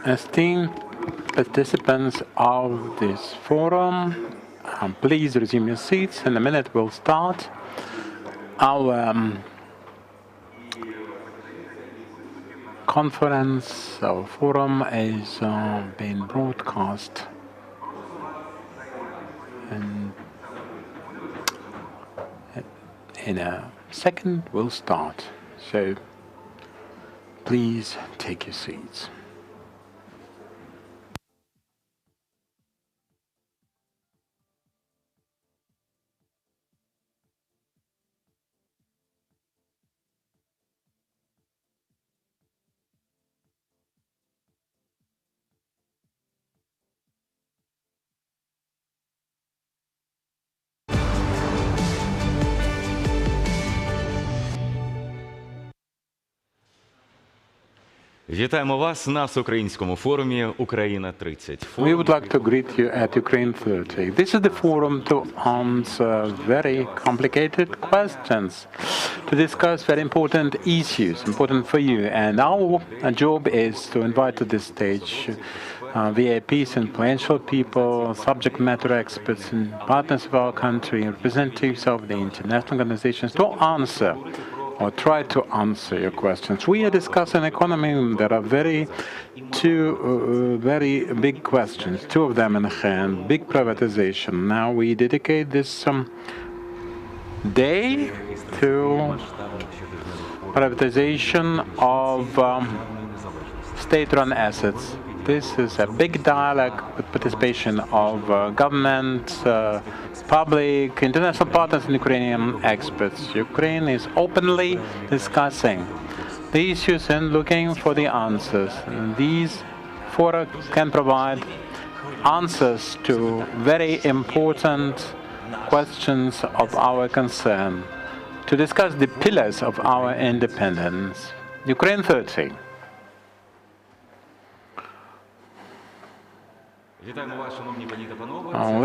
Esteemed participants of this forum, please resume your seats. In a minute we'll start. Our conference, our forum is being broadcast. And in a second we'll start. So please take your seats. Вітаємо вас на всеукраїнському форумі «Україна-30». We would like to greet you at Ukraine 30. This is the forum to answer very complicated questions, to discuss very important issues, important for you. And our job is to invite to this stage VIPs, influential people, subject matter experts, and partners of our country, representatives of the international organizations to answer or try to answer your questions. We are discussing economy. There are two very big questions, two of them in hand. Big privatization. Now we dedicate this day to privatization of state-run assets. This is a big dialogue with participation of government, public, international partners, and Ukrainian experts. Ukraine is openly discussing the issues and looking for the answers. And these fora can provide answers to very important questions of our concern, to discuss the pillars of our independence. Ukraine 30.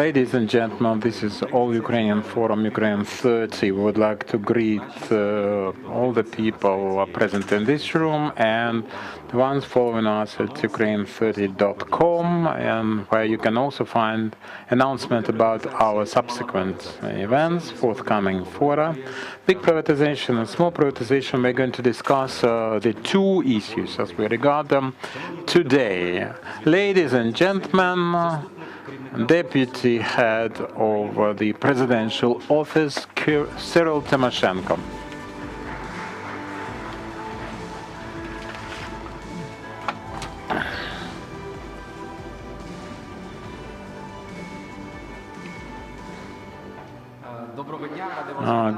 Ladies and gentlemen, this is All-Ukrainian Forum Ukraine 30. We would like to greet all the people who are present in this room and the ones following us at Ukraine30.com, and where you can also find announcement about our subsequent events, forthcoming fora. Big privatization and small privatization, we're going to discuss the two issues as we regard them today. Ladies and gentlemen, Deputy Head of the Presidential Office, Cyril Tymoshenko.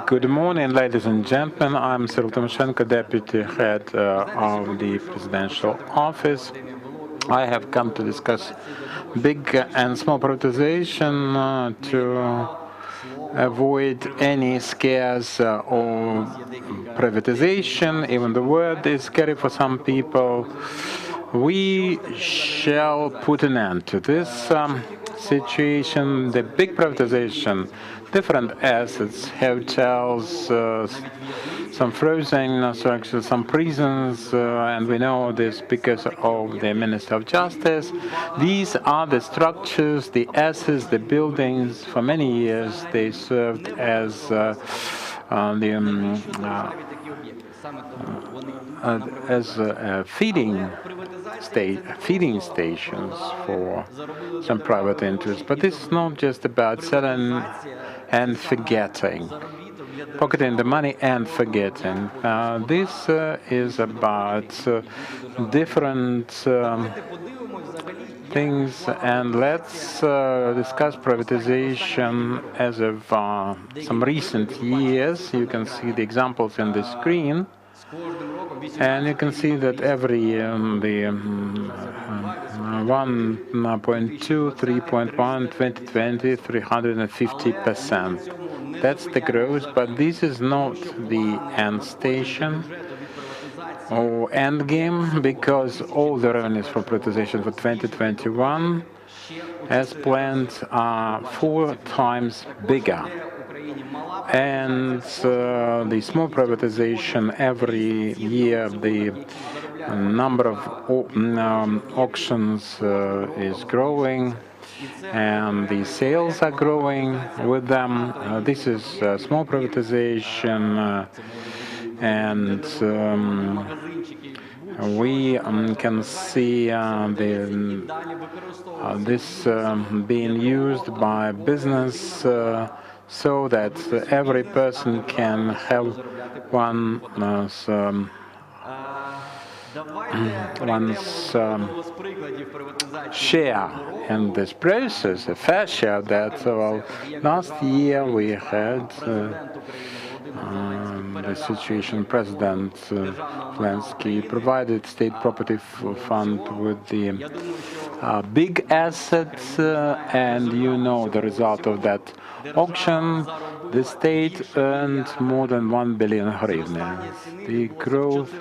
Good morning, ladies and gentlemen. I'm Cyril Tymoshenko, Deputy Head of the Presidential Office. I have come to discuss big and small privatization to avoid any scares or privatization. Even the word is scary for some people. We shall put an end to this situation. The big privatization, different assets, hotels, some frozen structures, some prisons, and we know this because of the Minister of Justice. These are the structures, the assets, the buildings. For many years, they served as feeding stations for some private interests. But this is not just about selling and forgetting, pocketing the money and forgetting. This is about different things, and let's discuss privatization as of some recent years. You can see the examples in the screen, and you can see that every year the 1.2, 3.1, 2020, 350%. That's the growth, but this is not the end station or end game, because all the revenues for privatization for 2021, as planned, are 4 times bigger. And the small privatization, every year the number of auctions is growing, and the sales are growing with them. This is small privatization, and we can see this being used by business so that every person can have one's share in this process, a fair share. That last year we had the situation. President Zelensky provided State Property Fund with the big assets, and you know the result of that auction. The state earned more than 1 billion hryvnia. The growth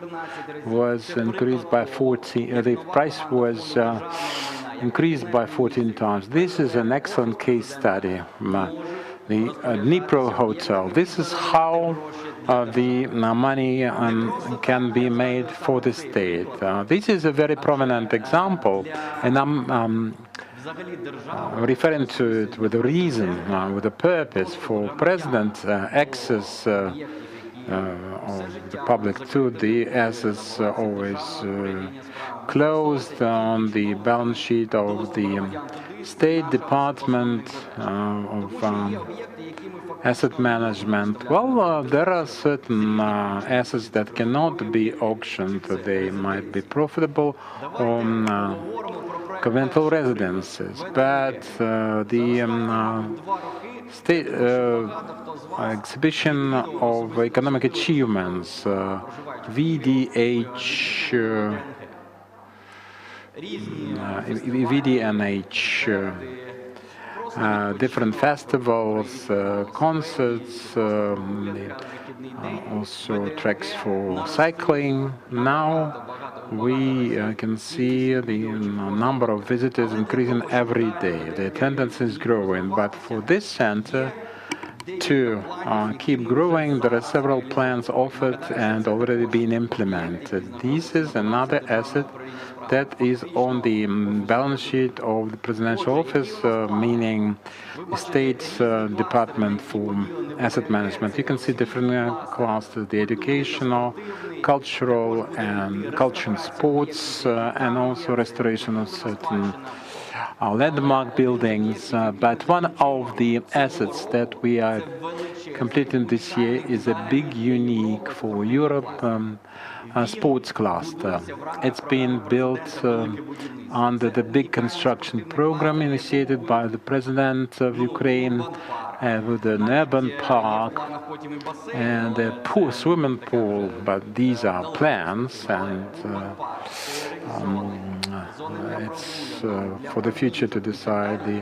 was increased by 14. The price was increased by 14 times. This is an excellent case study. The Dnipro Hotel. This is how the money can be made for the state. This is a very prominent example, and I'm referring to it with a reason, with a purpose for President access of the public to the assets always closed on the balance sheet of the State Department of Asset Management. Well, there are certain assets that cannot be auctioned. They might be profitable on conventional residences, but the state exhibition of economic achievements, VDNH, different festivals, concerts, also tracks for cycling. Now we can see the number of visitors increasing every day. The attendance is growing, but for this center to keep growing, there are several plans offered and already being implemented. This is another asset that is on the balance sheet of the presidential office, meaning the State's Department for Asset Management. You can see different clusters: the educational, cultural, and culture and sports, and also restoration of certain landmark buildings. But one of the assets that we are completing this year is a big, unique for Europe sports cluster. It's been built under the big construction program initiated by the President of Ukraine with an urban park and a swimming pool. But these are plans, and it's for the future to decide. The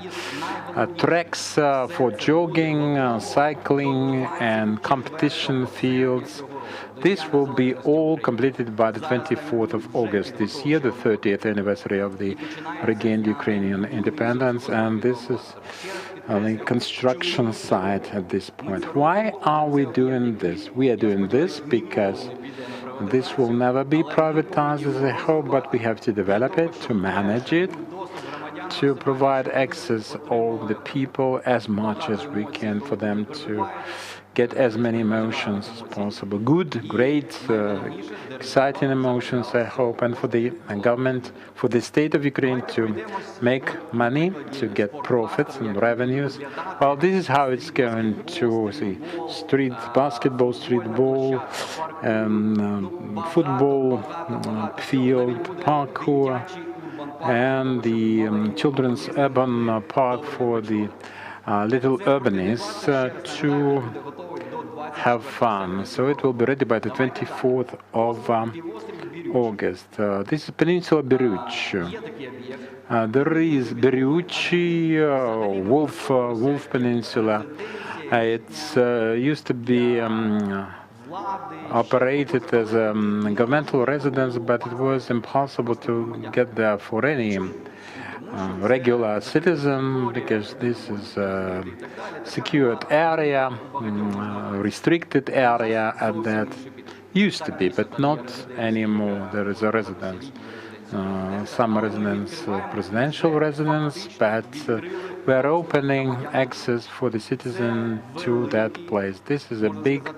tracks for jogging, cycling, and competition fields. This will be all completed by the 24th of August this year, the 30th anniversary of the regained Ukrainian independence, and this is the construction site at this point. Why are we doing this? We are doing this because this will never be privatized, as I hope, but we have to develop it, to manage it, to provide access of the people as much as we can for them to get as many emotions as possible. Good, great, exciting emotions, I hope, and for the government, for the state of Ukraine to make money, to get profits and revenues. Well, this is how it's going to see street basketball, street ball, football field, parkour, and the children's urban park for the little urbanists to have fun. So it will be ready by the 24th of August. This is Peninsula Beruch. There is Beruchi, Wolf Peninsula. It's used to be operated as a governmental residence, but it was impossible to get there for any regular citizen, because this is a secured area, restricted area at that Used to be, but not anymore. There is a residence. Some residence, presidential residence, but we're opening access for the citizen to that place. This is a big,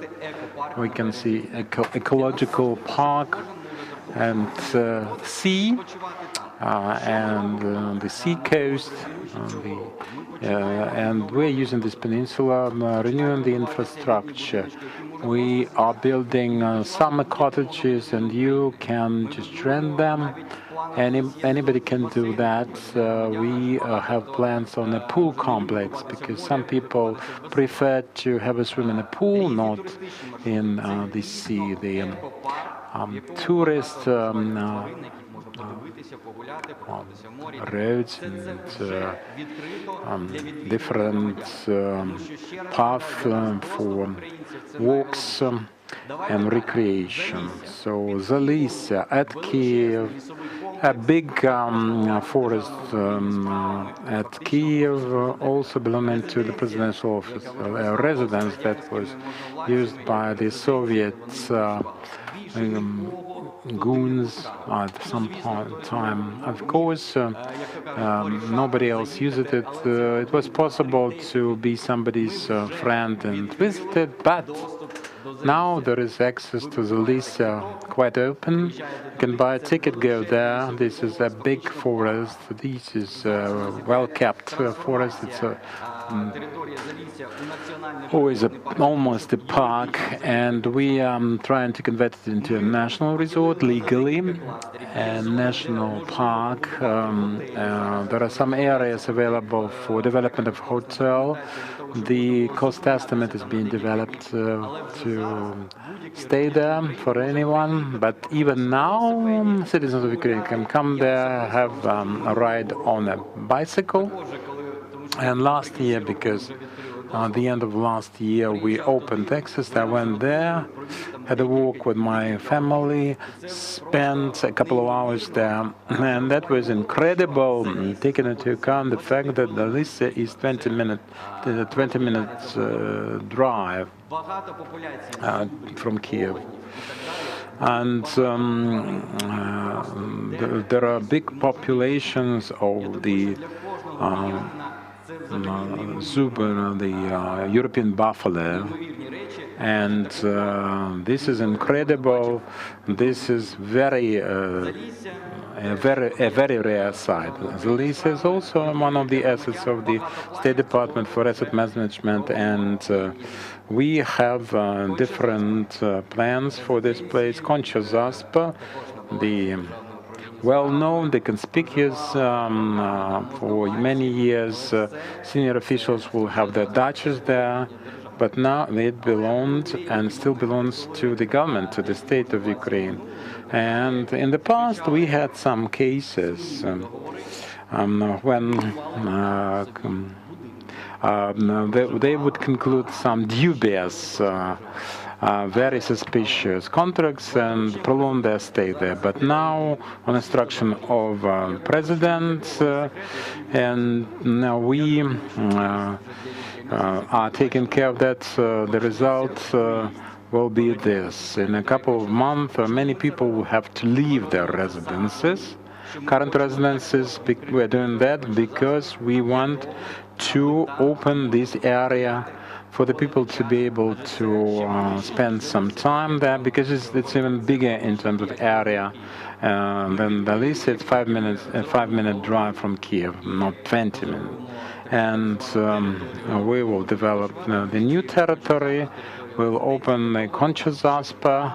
we can see, ecological park and sea, and the sea coast, and we're using this peninsula, renewing the infrastructure. We are building summer cottages, and you can just rent them. Anybody can do that. We have plans on a pool complex because some people prefer to have a swim in a pool, not in the sea. The tourist roads and different paths for walks and recreation. So Zalisa at Kiev, a big forest at Kiev, also belonging to the presidential office, a residence that was used by the Soviets goons at some time. Of course, nobody else used it. It was possible to be somebody's friend and visit it, but now there is access to the Lisa quite open. You can buy a ticket, go there. This is a big forest. This is a well-kept forest. It's always almost a park, and we are trying to convert it into a national resort legally, a national park. There are some areas available for development of hotel. The cost estimate is being developed to stay there for anyone, but even now citizens of Ukraine can come there, have a ride on a bicycle. And last year, because at the end of last year we opened access, I went there, had a walk with my family, spent a couple of hours there, and that was incredible, taking into account the fact that the Lisa is 20 minutes drive from Kiev. And there are big populations of the Zuber, the European buffalo, and this is incredible. This is a very rare site. The lease is also one of the assets of the State Department for Asset Management, and we have different plans for this place. Concha Zaspa, the well-known, the conspicuous, for many years, senior officials will have their daches there, but now it belonged and still belongs to the government, to the state of Ukraine. And in the past, we had some cases when they would conclude some dubious, very suspicious contracts and prolong their stay there. But now, on instruction of President, and now we are taking care of that. The result will be this. In a couple of months, many people will have to leave their residences, current residences. We're doing that because we want to open this area for the people to be able to spend some time there, because it's even bigger in terms of area than the list. It's 5 minutes, a 5-minute drive from Kiev, not 20 minutes. And we will develop the new territory. We'll open a Concha Zaspa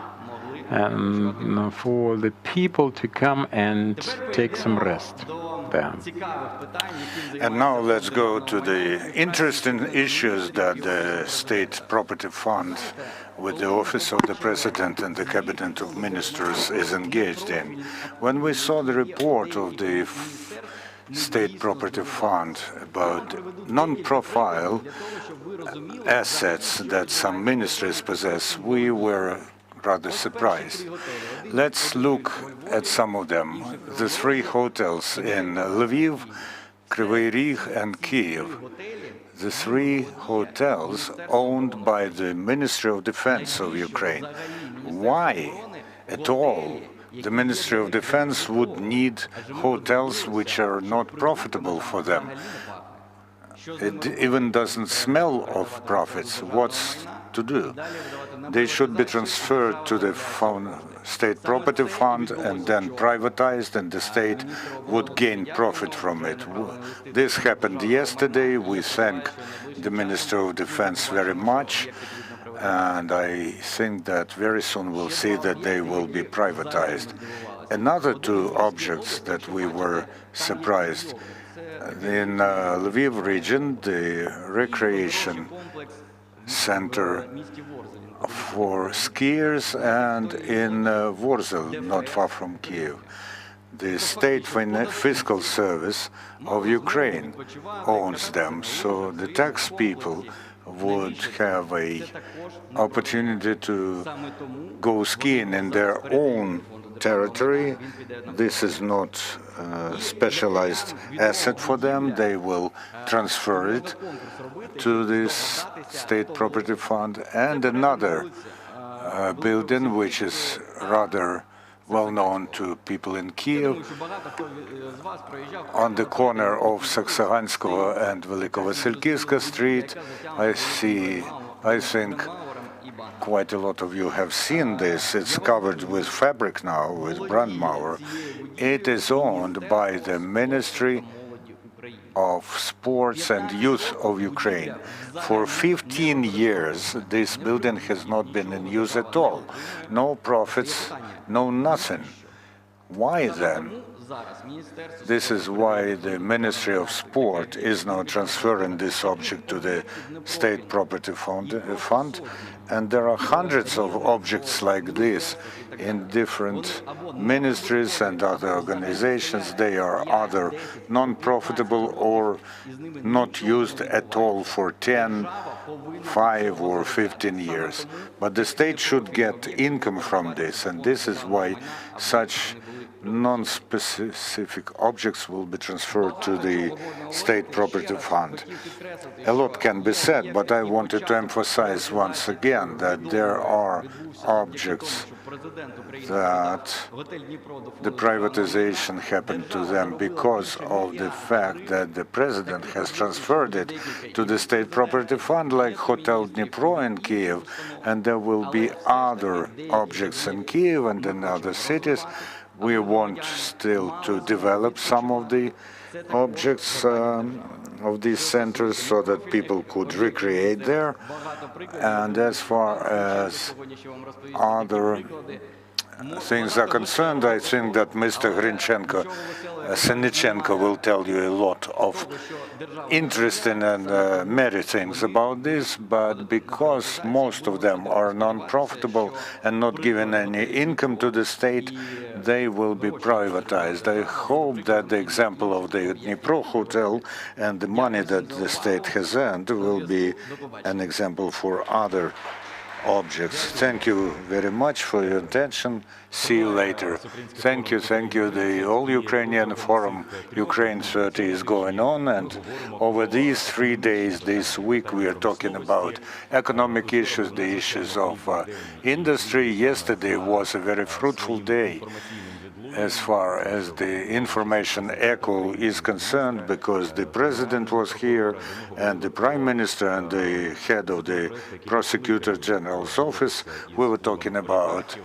and for the people to come and take some rest there. And now let's go to the interesting issues that the State Property Fund, with the Office of the President and the Cabinet of Ministers, is engaged in. When we saw the report of the State Property Fund about non-profile assets that some ministries possess, we were rather surprised. Let's look at some of them. The 3 hotels in Lviv, Kryvyi Rih, and Kiev. the 3 hotels owned by the Ministry of Defense of Ukraine. Why at all the Ministry of Defense would need hotels which are not profitable for them? It even doesn't smell of profits. What's to do? They should be transferred to the state property fund and then privatized, and the state would gain profit from it. This happened yesterday. We thank the Minister of Defense very much, and I think that very soon we'll see that they will be privatized. Another 2 objects that we were surprised. In Lviv region, the recreation center for skiers, and in Vorzel, not far from Kiev. The State Fiscal Service of Ukraine owns them, so the tax people would have an opportunity to go skiing in their own territory. This is not a specialized asset for them. They will transfer it to this state property fund. And another building, which is rather well known to people in Kiev, on the corner of Saksaganskoe and Velikovasilkivska Street. I think quite a lot of you have seen this. It's covered with fabric now, with brandmauer. It is owned by the Ministry of Sports and Youth of Ukraine. For 15 years, this building has not been in use at all. No profits, no nothing. Why then? This is why the Ministry of Sport is now transferring this object to the State Property Fund, and there are hundreds of objects like this in different ministries and other organizations. They are either non-profitable or not used at all for 10, 5 or 15 years. But the state should get income from this, and this is why such non-specific objects will be transferred to the State Property Fund. A lot can be said, but I wanted to emphasize once again that there are objects that the privatization happened to them because of the fact that the president has transferred it to the State Property Fund, like Hotel Dnipro in Kiev, and there will be other objects in Kiev and in other cities. We want still to develop some of the objects of these centers so that people could recreate there. And as far as other things are concerned, I think that Mr. Senichenko will tell you a lot of interesting and merry things about this, but because most of them are non-profitable and not giving any income to the state, they will be privatized. I hope that the example of the Dnipro Hotel and the money that the state has earned will be an example for other objects. Thank you very much for your attention. See you later. Thank you. The All-Ukrainian Forum Ukraine 30 is going on, and over these 3 days, this week, we are talking about economic issues, the issues of industry. Yesterday was a very fruitful day as far as the information echo is concerned, because the president was here and the prime minister and the head of the prosecutor general's office. We were talking about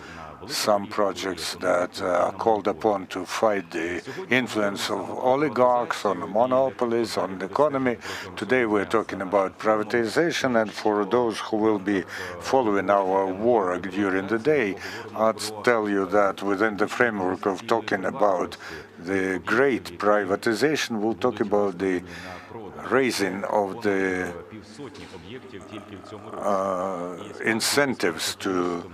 some projects that are called upon to fight the influence of oligarchs on monopolies, on the economy. Today we're talking about privatization, and for those who will be following our work during the day, I'll tell you that within the framework of talking about the great privatization, we'll talk about the raising of the incentives to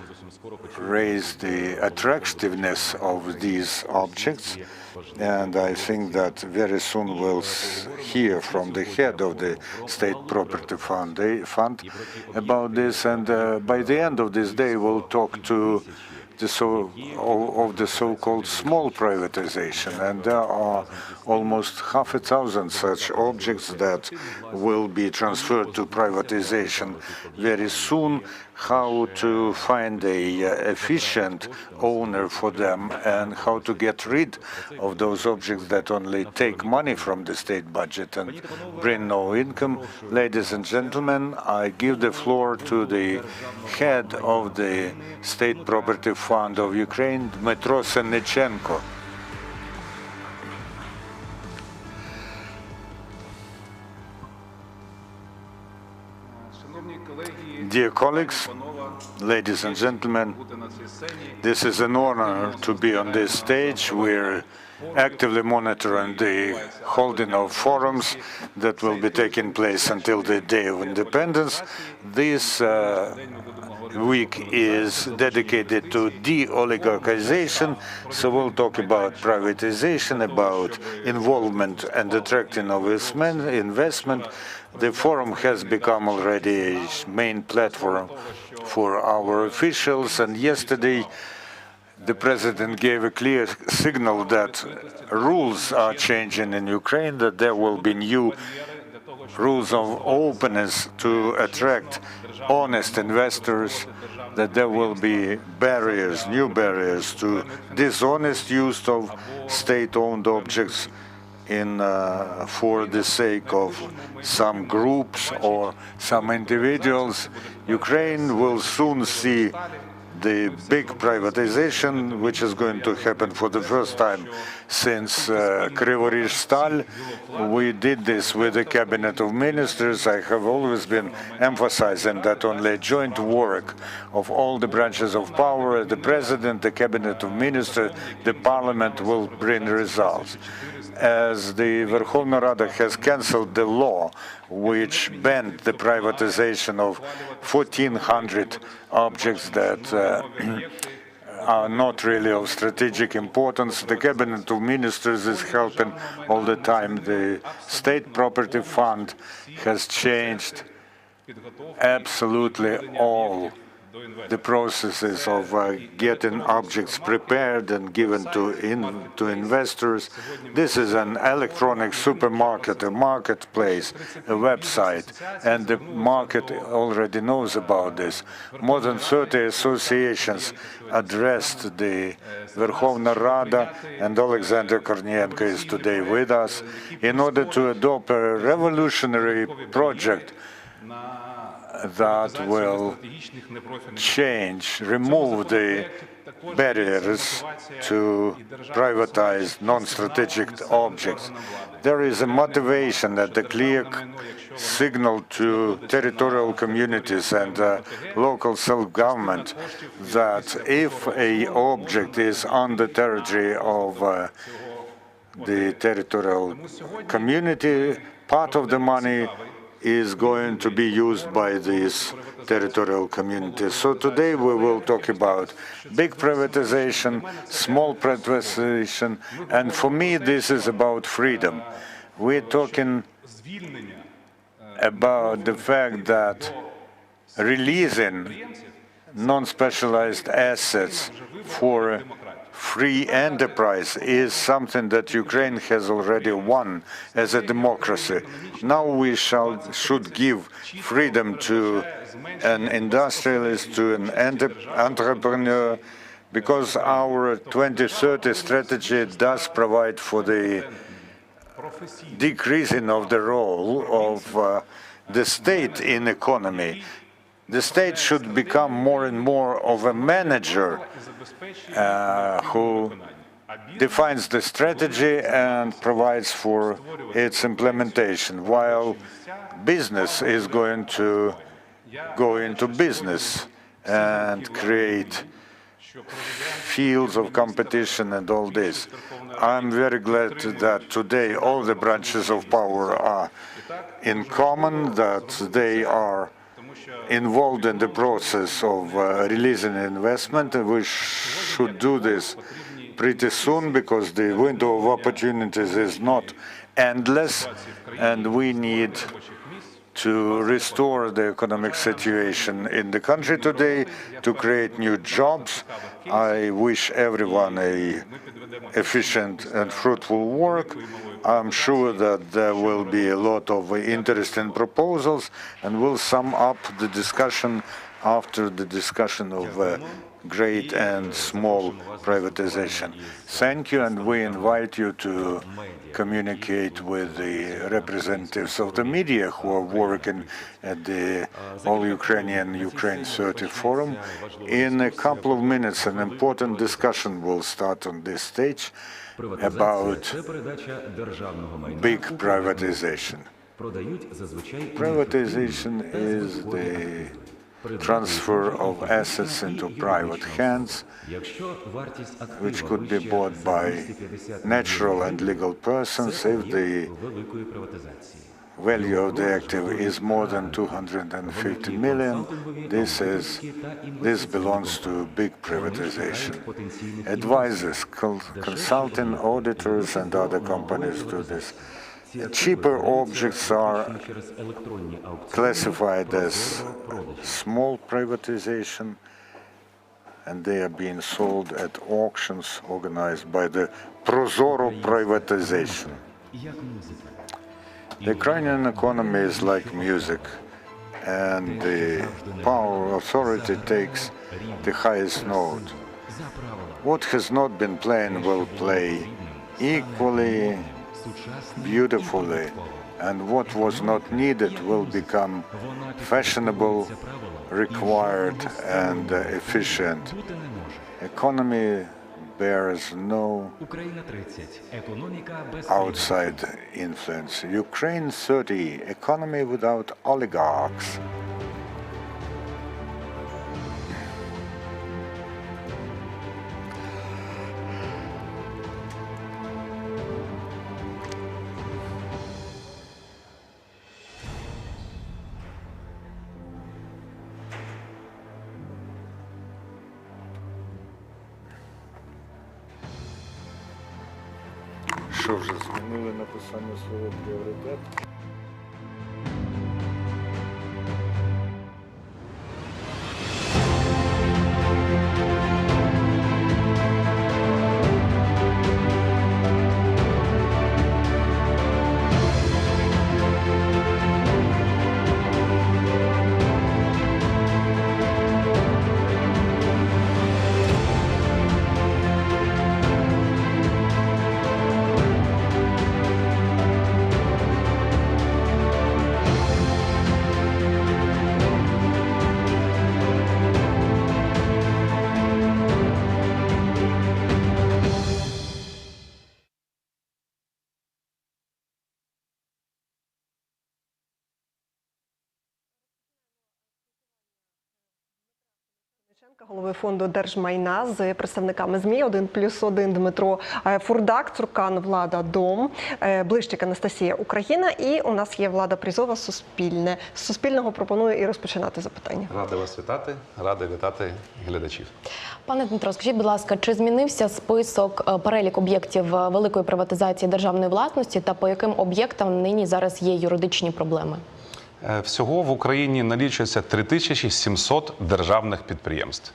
raise the attractiveness of these objects. And I think that very soon we'll hear from the head of the State Property Fund about this. And by the end of this day, we'll talk to the so-called small privatization. And there are almost 500,000 such objects that will be transferred to privatization very soon. How to find a efficient owner for them and how to get rid of those objects that only take money from the state budget and bring no income. Ladies and gentlemen, I give the floor to the head of the State Property Fund of Ukraine, Dmytro Sennichenko. Dear colleagues, ladies and gentlemen, this is an honor to be on this stage. We're actively monitoring the holding of forums that will be taking place until the Day of Independence. This week is dedicated to de-oligarchization, so we'll talk about privatization, about involvement and attracting of investment. The forum has become already a main platform for our officials, and yesterday the president gave a clear signal that rules are changing in Ukraine, that there will be new rules of openness to attract honest investors, that there will be barriers, new barriers to dishonest use of state-owned objects for the sake of some groups or some individuals. Ukraine will soon see the big privatization, which is going to happen for the first time since Kryvyi-Rih-Stal. We did this with the Cabinet of Ministers. I have always been emphasizing that only joint work of all the branches of power, the President, the Cabinet of Ministers, the Parliament will bring results. As the Verkhovna Rada has cancelled the law which banned the privatization of 1,400 objects that are not really of strategic importance, the Cabinet of Ministers is helping all the time. The State Property Fund has changed absolutely all the processes of getting objects prepared and given to investors. This is an electronic supermarket, a marketplace, a website, and the market already knows about this. More than 30 associations addressed the Verkhovna Rada, and Alexander Kornienko is today with us, in order to adopt a revolutionary project that will remove the barriers to privatize non-strategic objects. There is a motivation and a clear signal to territorial communities and local self-government that if an object is on the territory of the territorial community, part of the money is going to be used by these territorial communities. So today we will talk about big privatization, small privatization, and for me this is about freedom. We're talking about the fact that releasing non-specialized assets for free enterprise is something that Ukraine has already won as a democracy. Now we should give freedom to an industrialist, to an entrepreneur, because our 2030 strategy does provide for the decreasing of the role of the state in economy. The state should become more and more of a manager who defines the strategy and provides for its implementation, while business is going to go into business and create fields of competition and all this. I'm very glad that today all the branches of power are in common, that they are involved in the process of releasing investment. We should do this pretty soon because the window of opportunities is not endless, and we need to restore the economic situation in the country today, to create new jobs. I wish everyone a efficient and fruitful work. I'm sure that there will be a lot of interesting proposals, and we'll sum up the discussion after the discussion of great and small privatization. Thank you, and we invite you to communicate with the representatives of the media who are working at the All-Ukrainian Ukraine 30 Forum. In a couple of minutes, an important discussion will start on this stage about big privatization. Privatization is the transfer of assets into private hands, which could be bought by natural and legal persons if the value of the active is more than 250 million. This belongs to big privatization. Advisors, consulting auditors and other companies do this. Cheaper objects are classified as small privatization, and they are being sold at auctions organized by the Prozoro privatization. The Ukrainian economy is like music, and the power authority takes the highest note. What has not been playing will play equally beautifully, and what was not needed will become fashionable, required, and efficient. Economy bears no outside influence. Ukraine 30, economy without oligarchs. Що вже змінили написання слова пріоритет? Голови фонду держмайна з представниками ЗМІ 1+1 Дмитро Фурдак, Цуркан, Влада Дом, Блищик Анастасія Україна і у нас є Влада Призова Суспільне. З Суспільного пропоную і розпочинати запитання. Радий вас вітати, радий вітати глядачів. Пане Дмитро, скажіть, будь ласка, чи змінився список, перелік об'єктів великої приватизації державної власності та по яким об'єктам нині зараз є юридичні проблеми? Всього в Україні налічується 3700 державних підприємств.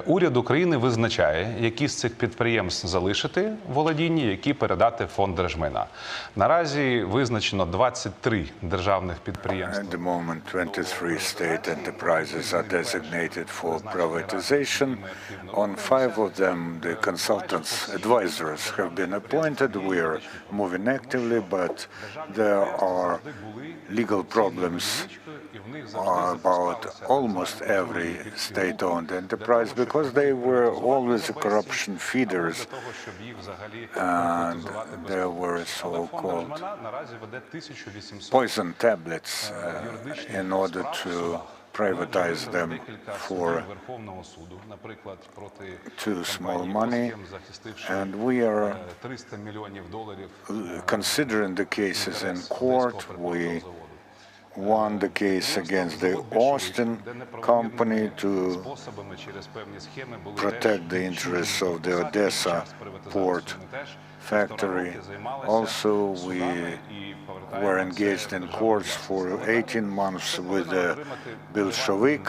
Уряд України визначає, які з цих підприємств залишити в володінні, які передати в фонд держмайна. Наразі визначено 23 державних підприємств. At the moment, 23 state enterprises are designated for privatization. On 5 of them, the consultants, advisors have been appointed. We are moving actively, but there are legal problems about almost every state-owned enterprise because they were always corruption feeders, and there were so-called poison tablets in order to privatize them for too small money, and we are considering the cases in court. We won the case against the Austin company to protect the interests of the Odessa port factory. Also, we were engaged in courts for 18 months with the Bolshevik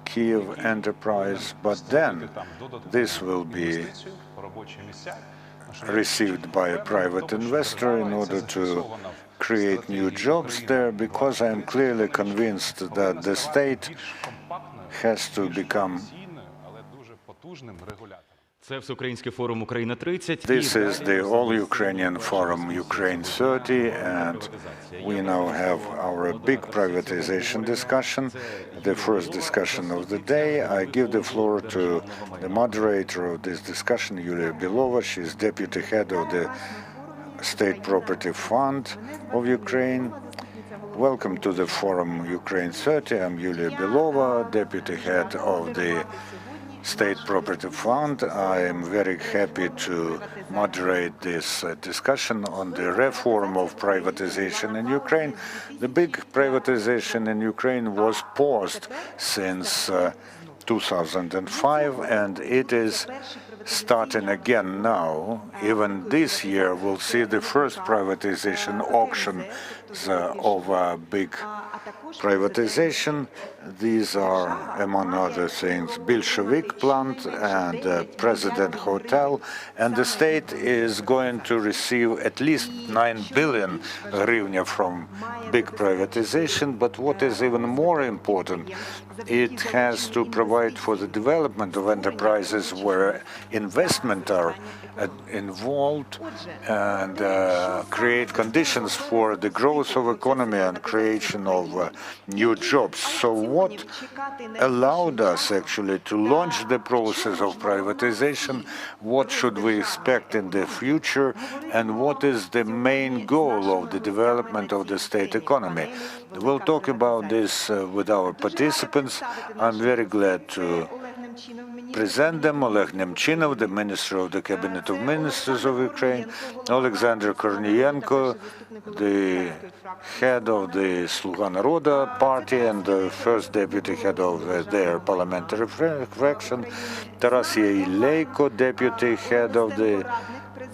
Kiev enterprise, but then this will be received by a private investor in order to create new jobs there, because I am clearly convinced that the state has to become. Це Всеукраїнський форум Україна 30. This is the All-Ukrainian Forum Ukraine 30, and we now have our big privatization discussion, the first discussion of the day. I give the floor to the moderator of this discussion, Yulia Belova. She is deputy head of the State Property Fund of Ukraine. Welcome to the Forum Ukraine 30. I'm Yulia Belova, deputy head of the State Property Fund. I am very happy to moderate this discussion on the reform of privatization in Ukraine. The big privatization in Ukraine was paused since 2005, and it is starting again now. Even this year, we'll see the first privatization auction of a big privatization. These are, among other things, Bolshevik plant and President Hotel, and the state is going to receive at least 9 billion hryvnia from big privatization. But what is even more important, it has to provide for the development of enterprises where investment are involved and create conditions for the growth of economy and creation of new jobs. So what allowed us actually to launch the process of privatization? What should we expect in the future? And what is the main goal of the development of the state economy? We'll talk about this with our participants. I'm very glad to present them: Oleg Nemchinov, the Minister of the Cabinet of Ministers of Ukraine; Alexander Korniyenko, the head of the Sluga Naroda party and the first deputy head of their parliamentary fraction; Taras Ileiko, deputy head of the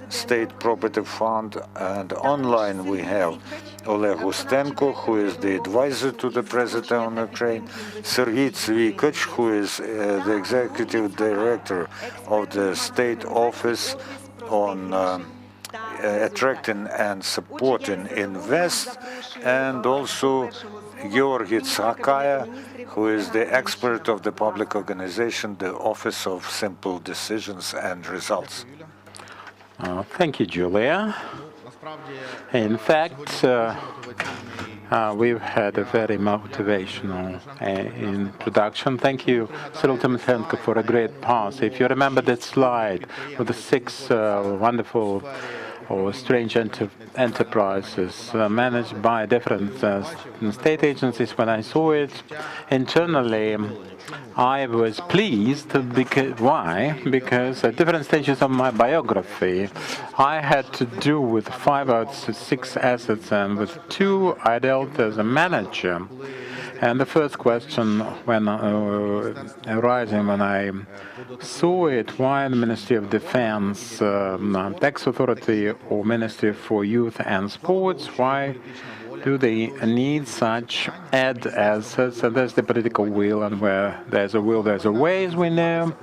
State Property Fund; and online we have Oleg Ustenko, who is the advisor to the President of Ukraine; Sergei Tsvikoch, who is the executive director of the State Office on attracting and supporting invest; and also Georgi Tsakaya, who is the expert of the public organization, the Office of Simple Decisions and Results. Thank you, Julia. In fact, we've had a very motivational introduction. Thank you, Cyril Timoshenko, for a great pass. If you remember that slide with the 6 wonderful or strange enterprises managed by different state agencies, when I saw it internally, I was pleased. Why? Because at different stages of my biography, I had to do with 5 out of 6 assets, and with 2 I dealt as a manager. And the first question when arising when I saw it, why the Ministry of Defense, Tax Authority, or Ministry for Youth and Sports, why do they need such assets? And there's the political will, and where there's a will, there's a way, as we know.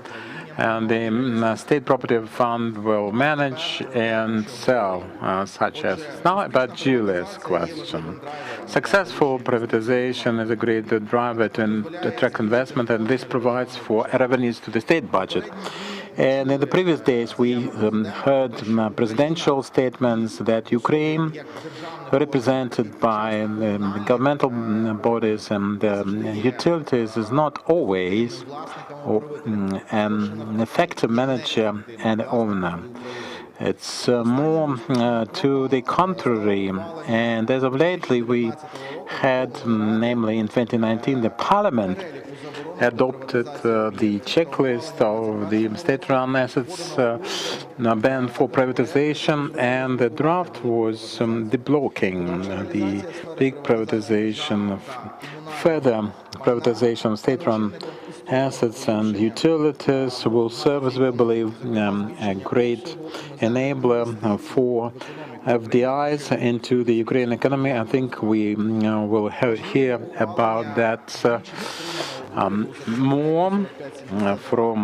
And the State Property Fund will manage and sell such assets. Now about Julia's question. Successful privatization is a great driver to attract investment, and this provides for revenues to the state budget. And in the previous days, we heard presidential statements that Ukraine, represented by the governmental bodies and utilities, is not always an effective manager and owner. It's more to the contrary. And as of lately, we had, namely in 2019, the Parliament adopted the checklist of the state-run assets ban for privatization, and the draft was deblocking the big privatization, further privatization of state-run assets and utilities will serve, as we believe, a great enabler for FDIs into the Ukrainian economy. I think we will hear about that more from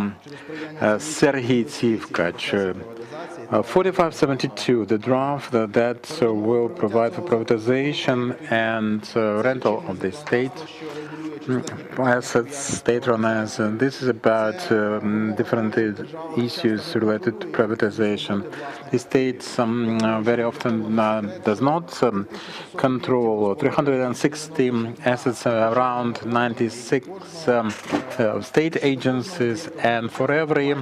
Serhiy Tsivkach. 4572, the draft that will provide for privatization and rental of the state assets, state-run assets. This is about different issues related to privatization. The state very often does not control 360 assets, around 96 state agencies, and for every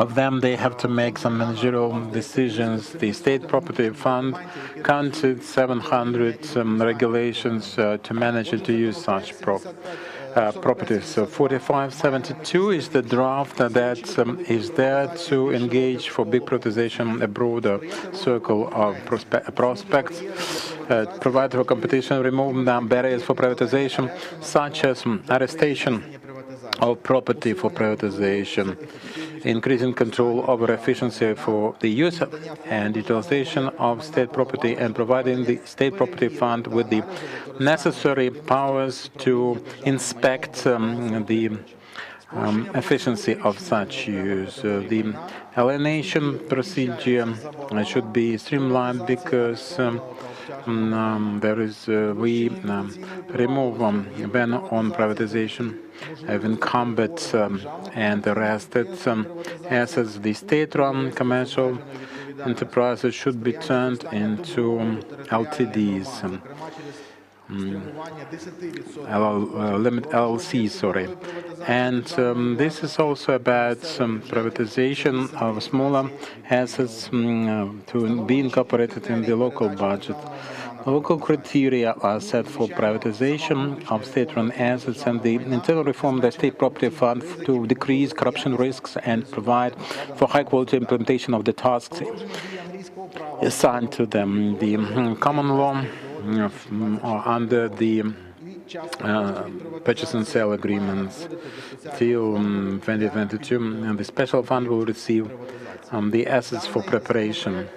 of them, they have to make some managerial decisions. The State Property Fund counted 700 regulations to manage and to use such properties. So 4572 is the draft that is there to engage for big privatization, a broader circle of prospects, provide for competition, remove barriers for privatization, such as arrestation of property for privatization, increasing control over efficiency for the use and utilization of state property, and providing the State Property Fund with the necessary powers to inspect the efficiency of such use. The alienation procedure should be streamlined because there is we remove ban on privatization of incumbent and arrested assets. The state-run commercial enterprises should be turned into LTDs. LLC, sorry. And this is also about privatization of smaller assets to be incorporated in the local budget. Local criteria are set for privatization of state-run assets, and the internal reform of the State Property Fund to decrease corruption risks and provide for high-quality implementation of the tasks assigned to them. The common law under the purchase and sale agreements till 2022, and the special fund will receive the assets for preparation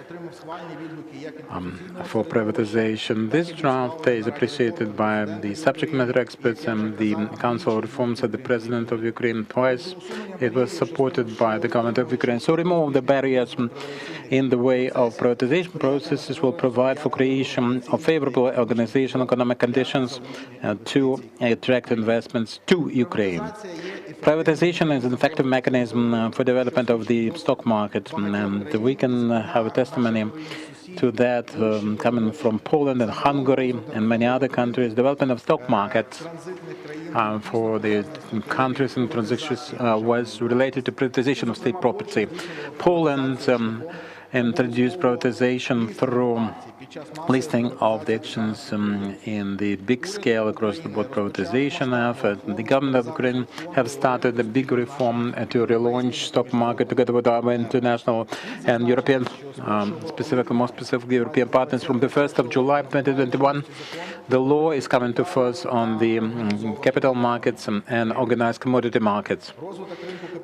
for privatization. This draft is appreciated by the subject matter experts and the Council of Reforms at the President of Ukraine twice. It was supported by the government of Ukraine. So remove the barriers in the way of privatization processes will provide for creation of favorable organizational economic conditions to attract investments to Ukraine. Privatization is an effective mechanism for development of the stock market, and we can have a testimony to that coming from Poland and Hungary and many other countries. Development of stock markets for the countries and transactions was related to privatization of state property. Poland introduced privatization through listing of the actions in the big scale across the board privatization effort. The government of Ukraine have started a big reform to relaunch stock market together with our international and European, more specifically European partners. From the 1st of July 2021, the law is coming to force on the capital markets and organized commodity markets.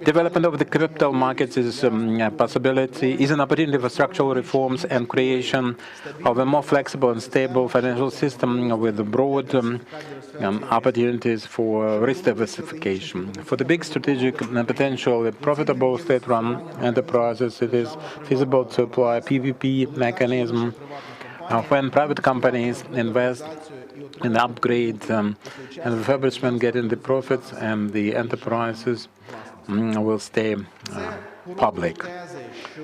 Development of the capital markets is a possibility, is an opportunity for structural reforms and creation of a more flexible and stable financial system with broad opportunities for risk diversification. For the big strategic and potential profitable state-run enterprises, it is feasible to apply a PVP mechanism when private companies invest in upgrade and refurbishment, getting the profits, and the enterprises will stay public.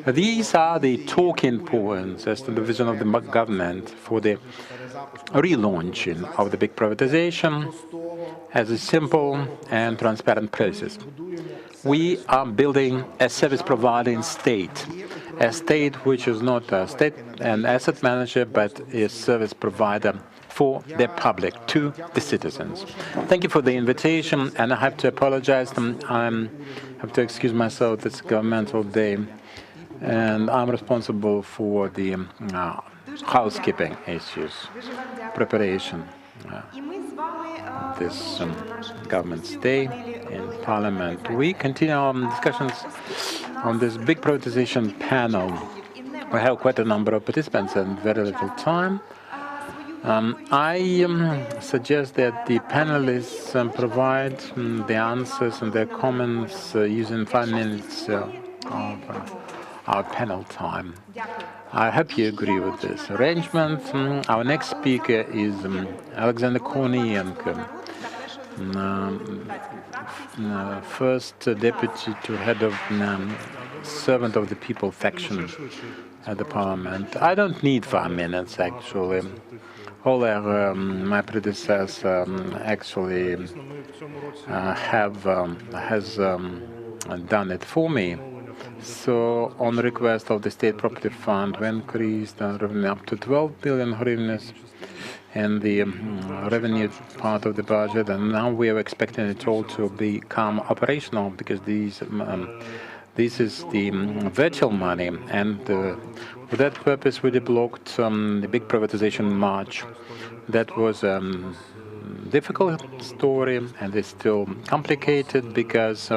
These are the talking points as to the vision of the government for the relaunching of the big privatization as a simple and transparent process. We are building a service-providing state, a state which is not a state and asset manager, but a service provider for the public, to the citizens. Thank you for the invitation, and I have to apologize. I have to excuse myself. It's a governmental day, and I'm responsible for the housekeeping issues, preparation. This government's day in Parliament. We continue our discussions on this big privatization panel. We have quite a number of participants and very little time. I suggest that the panelists provide the answers and their comments using 5 minutes of our panel time. I hope you agree with this arrangement. Our next speaker is Alexander Kornienko, first deputy to head of Servant of the People faction at the parliament. I don't need 5 minutes, actually. Oleg, my predecessor, actually has done it for me. So, on request of the State Property Fund, we increased revenue up to 12 billion hryvnias in the revenue part of the budget, and now we are expecting it all to become operational, because this is the virtual money, and for that purpose we deblocked the big privatization in March. That was a difficult story, and it's still complicated because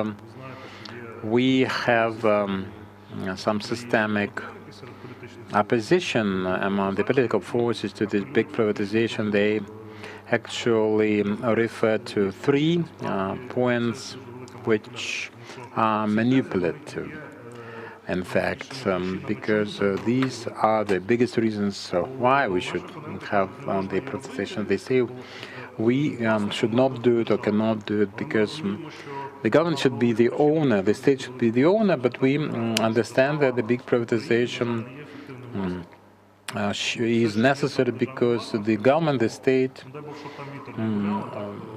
we have some systemic opposition among the political forces to this big privatization. They actually refer to 3 points which are manipulative, in fact, because these are the biggest reasons why we should have the privatization. They say we should not do it or cannot do it because the government should be the owner, the state should be the owner, but we understand that the big privatization is necessary because the government, the state,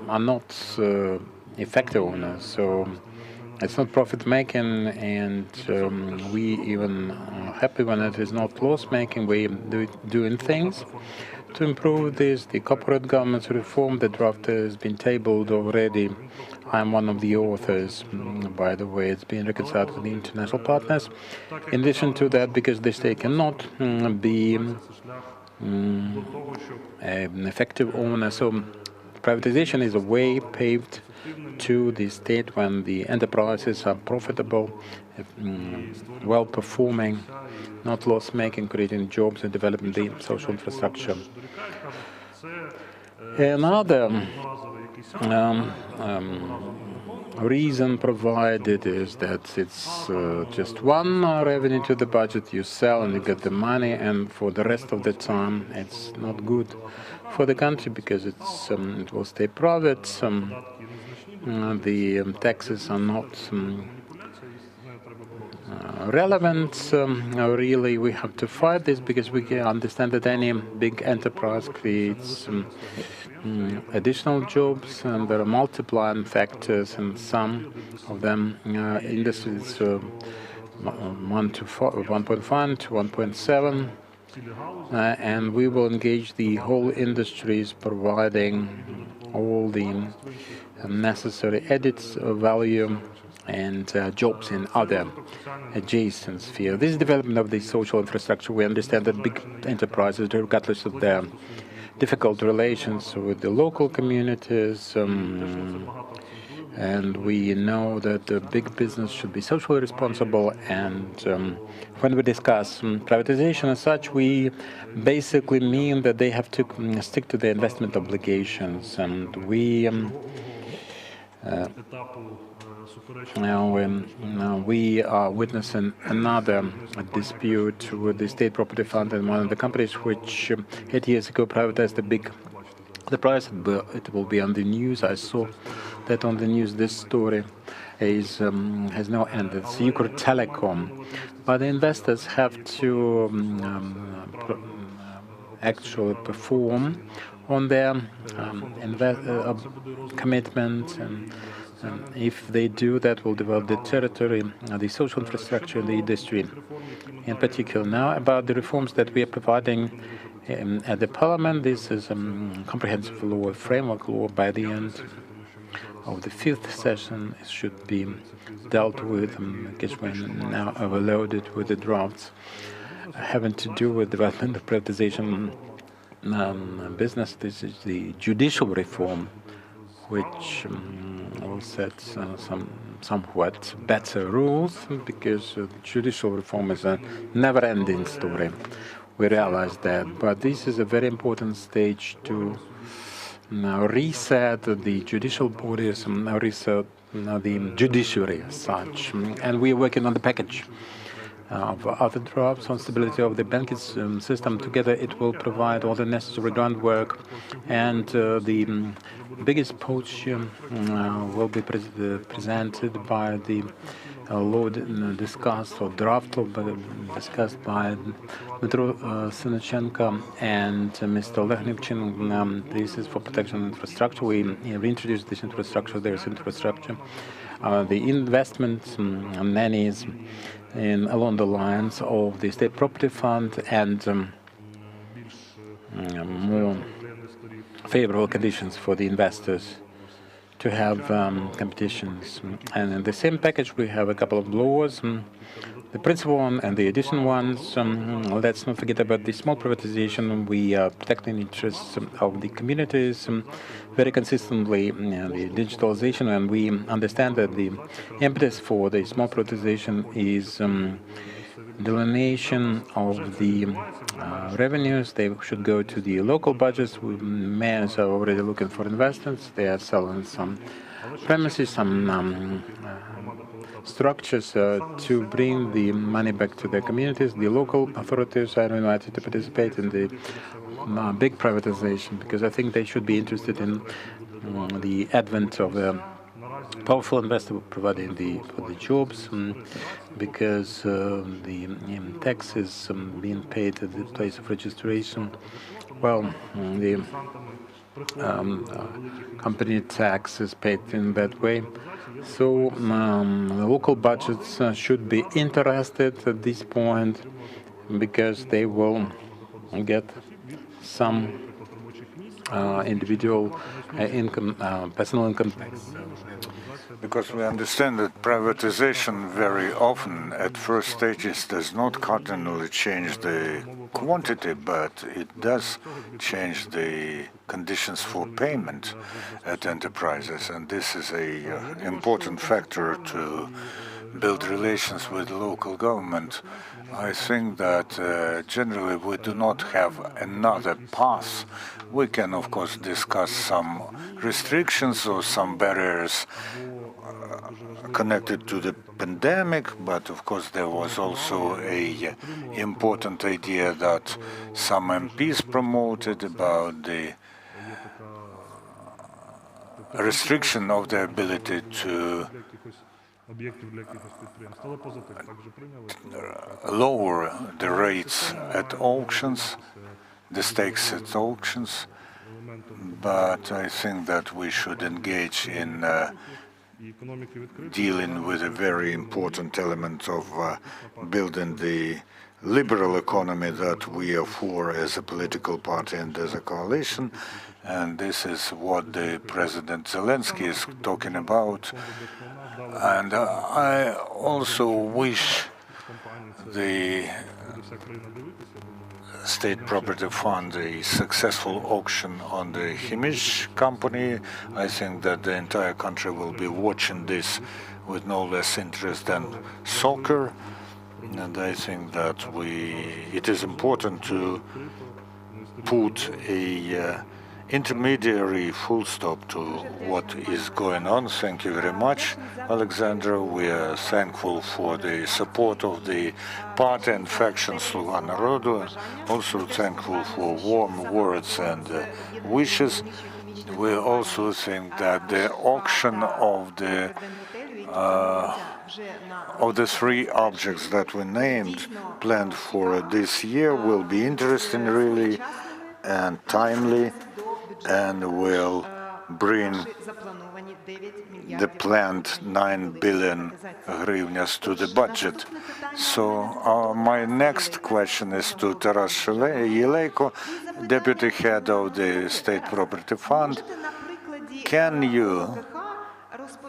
are not effective owners. So it's not profit-making, and we even are happy when it is not loss-making. We doing things to improve this. The corporate governance reform, the draft has been tabled already. I'm one of the authors, by the way. It's been reconciled with the international partners. In addition to that, because the state cannot be an effective owner, so privatization is a way paved to the state when the enterprises are profitable, well-performing, not loss-making, creating jobs and developing the social infrastructure. Another reason provided is that it's just one revenue to the budget. You sell and you get the money, and for the rest of the time it's not good for the country because it will stay private. The taxes are not relevant. Really, we have to fight this because we can understand that any big enterprise creates additional jobs, and there are multiplying factors, and some of them industries 1.5 to 1.7, and we will engage the whole industries, providing all the necessary added value and jobs in other adjacent spheres. This development of the social infrastructure, we understand that big enterprises, regardless of their difficult relations with the local communities, and we know that the big business should be socially responsible, and when we discuss privatization as such, we basically mean that they have to stick to the investment obligations, and we are witnessing another dispute with the State Property Fund and one of the companies which 8 years ago privatized the price. It will be on the news. I saw that on the news. This story has no end. It's Ukr Telecom, but the investors have to actually perform on their commitment, and if they do, that will develop the territory, the social infrastructure, the industry in particular. Now, about the reforms that we are providing at the Parliament. This is a comprehensive law, framework law. By the end of the 5th session, it should be dealt with, because we're now overloaded with the drafts having to do with development of privatization business. This is the judicial reform, which will set somewhat better rules, because judicial reform is a never-ending story. We realize that, but this is a very important stage to reset the judicial bodies, reset the judiciary as such, and we are working on the package of other drafts on stability of the banking system. Together it will provide all the necessary groundwork, and the biggest posture will be presented by the law discussed, or draft law discussed by Dmytro Sinochenko and Mr. Leghnevchin. This is for protection of infrastructure. We reintroduced this infrastructure. There is infrastructure. The investments nannies along the lines of the state property fund, and more favorable conditions for the investors to have competitions. And in the same package, we have a couple of laws, the principal one and the additional ones. Let's not forget about the small privatization. We are protecting the interests of the communities very consistently, the digitalization, and we understand that the impetus for the small privatization is delineation of the revenues. They should go to the local budgets. Mayors are already looking for investments. They are selling some premises, some structures to bring the money back to their communities. The local authorities are invited to participate in the big privatization, because I think they should be interested in the advent of a powerful investor providing for the jobs, because the tax is being paid at the place of registration. Well, the company tax is paid in that way. So the local budgets should be interested at this point, because they will get some individual income, personal income tax. Because we understand that privatization very often at first stages does not cardinally change the quantity, but it does change the conditions for payment at enterprises, and this is an important factor to build relations with local government. I think that generally we do not have another path. We can, of course, discuss some restrictions or some barriers connected to the pandemic, but of course there was also a important idea that some MPs promoted about the restriction of the ability to lower the rates at auctions, the stakes at auctions, but I think that we should engage in dealing with a very important element of building the liberal economy that we are for as a political party and as a coalition. And this is what the President Zelensky is talking about. And I also wish the State Property Fund a successful auction on the Khimich company. I think that the entire country will be watching this with no less interest than soccer. And I think that it is important to put a intermediary full stop to what is going on. Thank you very much, Alexandra. We are thankful for the support of the party and faction Sluga Narodu. Also thankful for warm words and wishes. We also think that the auction of the three objects that we named, planned for this year, will be interesting really and timely, and will bring the planned 9 billion hryvnias to the budget. So my next question is to Taras Yeleyko, Deputy Head of the State Property Fund. Can you,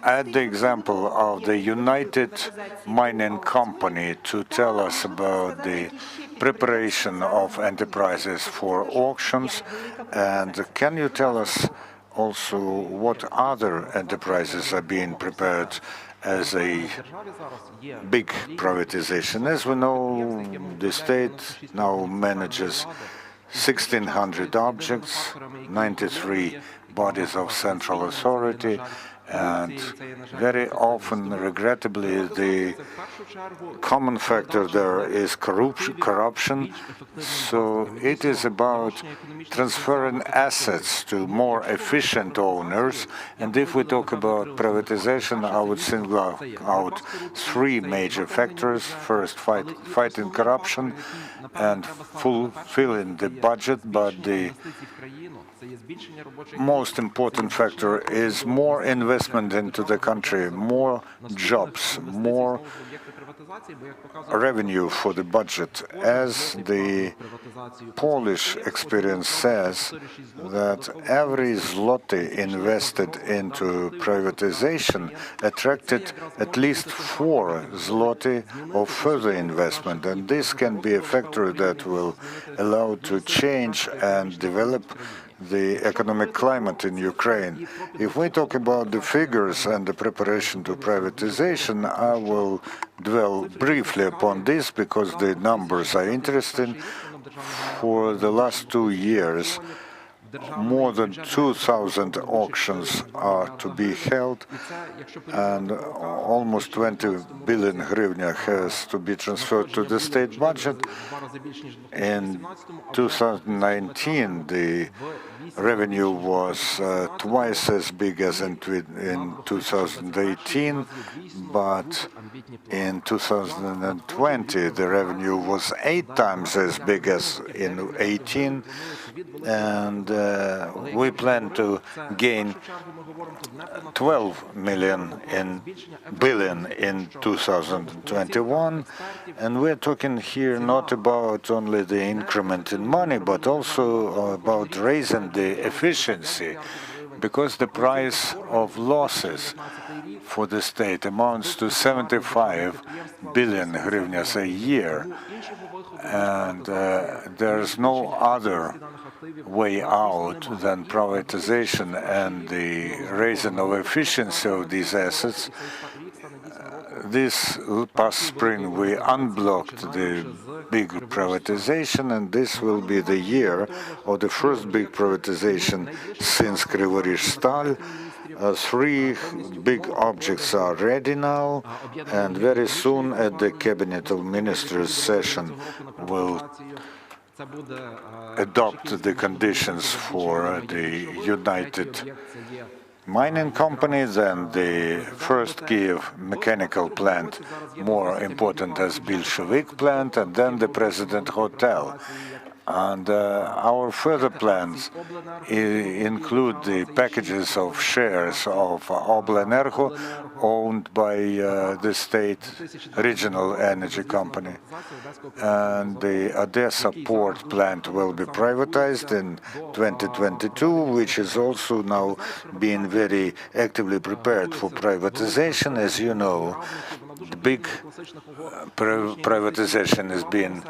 at the example of the United Mining Company, to tell us about the preparation of enterprises for auctions, and can you tell us also what other enterprises are being prepared as a big privatization? As we know, the state now manages 1,600 objects, 93 bodies of central authority, and very often, regrettably, the common factor there is corruption. So it is about transferring assets to more efficient owners. And if we talk about privatization, I would single out three major factors. First, fighting corruption and fulfilling the budget, but the most important factor is more investment into the country, more jobs, more revenue for the budget. As the Polish experience says, that every zloty invested into privatization attracted at least 4 zloty of further investment, and this can be a factor that will allow to change and develop the economic climate in Ukraine. If we talk about the figures and the preparation to privatization, I will dwell briefly upon this because the numbers are interesting. For the last 2 years, more than 2,000 auctions are to be held, and almost 20 billion hryvnia has to be transferred to the state budget. In 2019, the revenue was twice as big as in 2018, but in 2020 the revenue was 8 times as big as in 2018, and we plan to gain 12 billion in 2021, and we're talking here not about only the increment in money, but also about raising the efficiency, because the price of losses for the state amounts to 75 billion hryvnias a year, and there's no other way out than privatization and the raising of efficiency of these assets. This past spring we unblocked the big privatization, and this will be the year of the first big privatization since Kryvyi-Rih-Stal. 3 big objects are ready now, and very soon at the Cabinet of Ministers session we'll adopt the conditions for the United Mining Company, then the first Kiev mechanical plant, more important as Bolshevik plant, and then the President Hotel. And our further plans include the packages of shares of Oblenergo owned by the state regional energy company. And the Odessa port plant will be privatized in 2022, which is also now being very actively prepared for privatization. As you know, the big privatization is being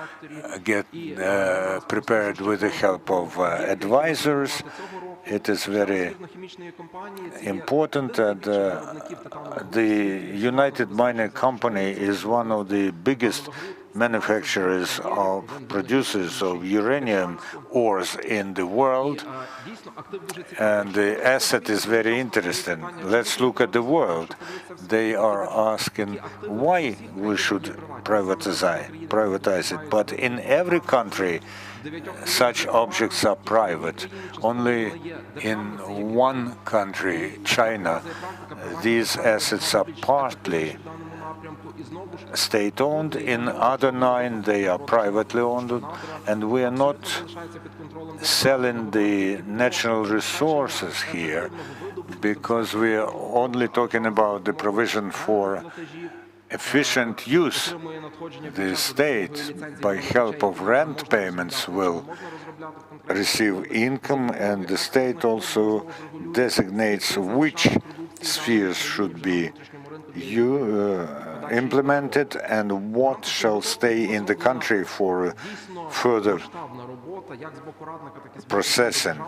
prepared with the help of advisors. It is very important that the United Mining Company is one of the biggest manufacturers of producers of uranium ores in the world, and the asset is very interesting. Let's look at the world. They are asking why we should privatize it, but in every country such objects are private. Only in one country, China, these assets are partly state-owned. In other 9, they are privately owned, and we are not selling the natural resources here, because we are only talking about the provision for efficient use. The state, by help of rent payments, will receive income, and the state also designates which spheres should be implemented and what shall stay in the country for further processing.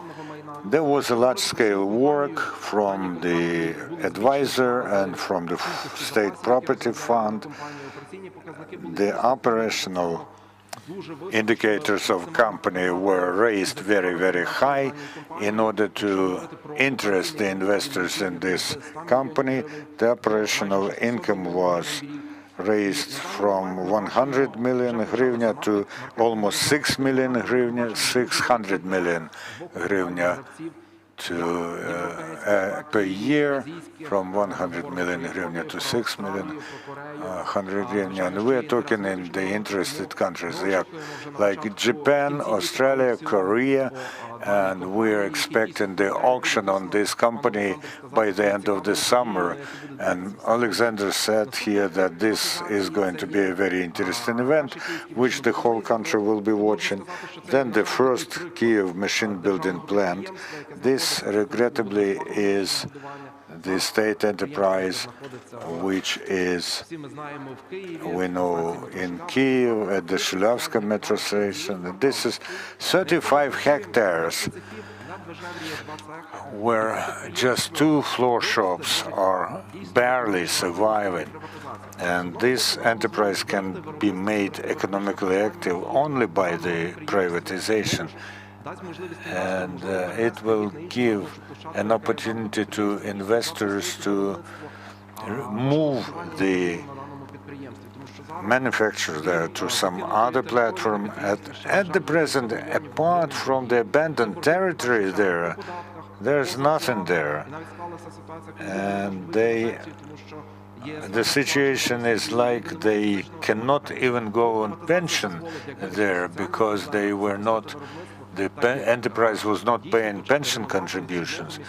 There was a large-scale work from the advisor and from the State Property Fund. The operational indicators of company were raised very, very high in order to interest the investors in this company. The operational income was raised from 100 million hryvnia to almost 6 million hryvnia, 600 million hryvnia per year, from 100 million hryvnia to 6 million hryvnia. And we are talking in the interested countries, like Japan, Australia, Korea, and we are expecting the auction on this company by the end of the summer. And Alexander said here that this is going to be a very interesting event, which the whole country will be watching. Then the first Kiev machine building plant. This, regrettably, is the state enterprise, which is, we know, in Kiev at the Shilovska metro station. This is 35 hectares, where just 2 floor shops are barely surviving. And this enterprise can be made economically active only by the privatization. And it will give an opportunity to investors to move the manufacture there to some other platform. At the present, apart from the abandoned territory there, there's nothing there. And the situation is like they cannot even go on pension there, because they were not, the enterprise was not paying pension contributions.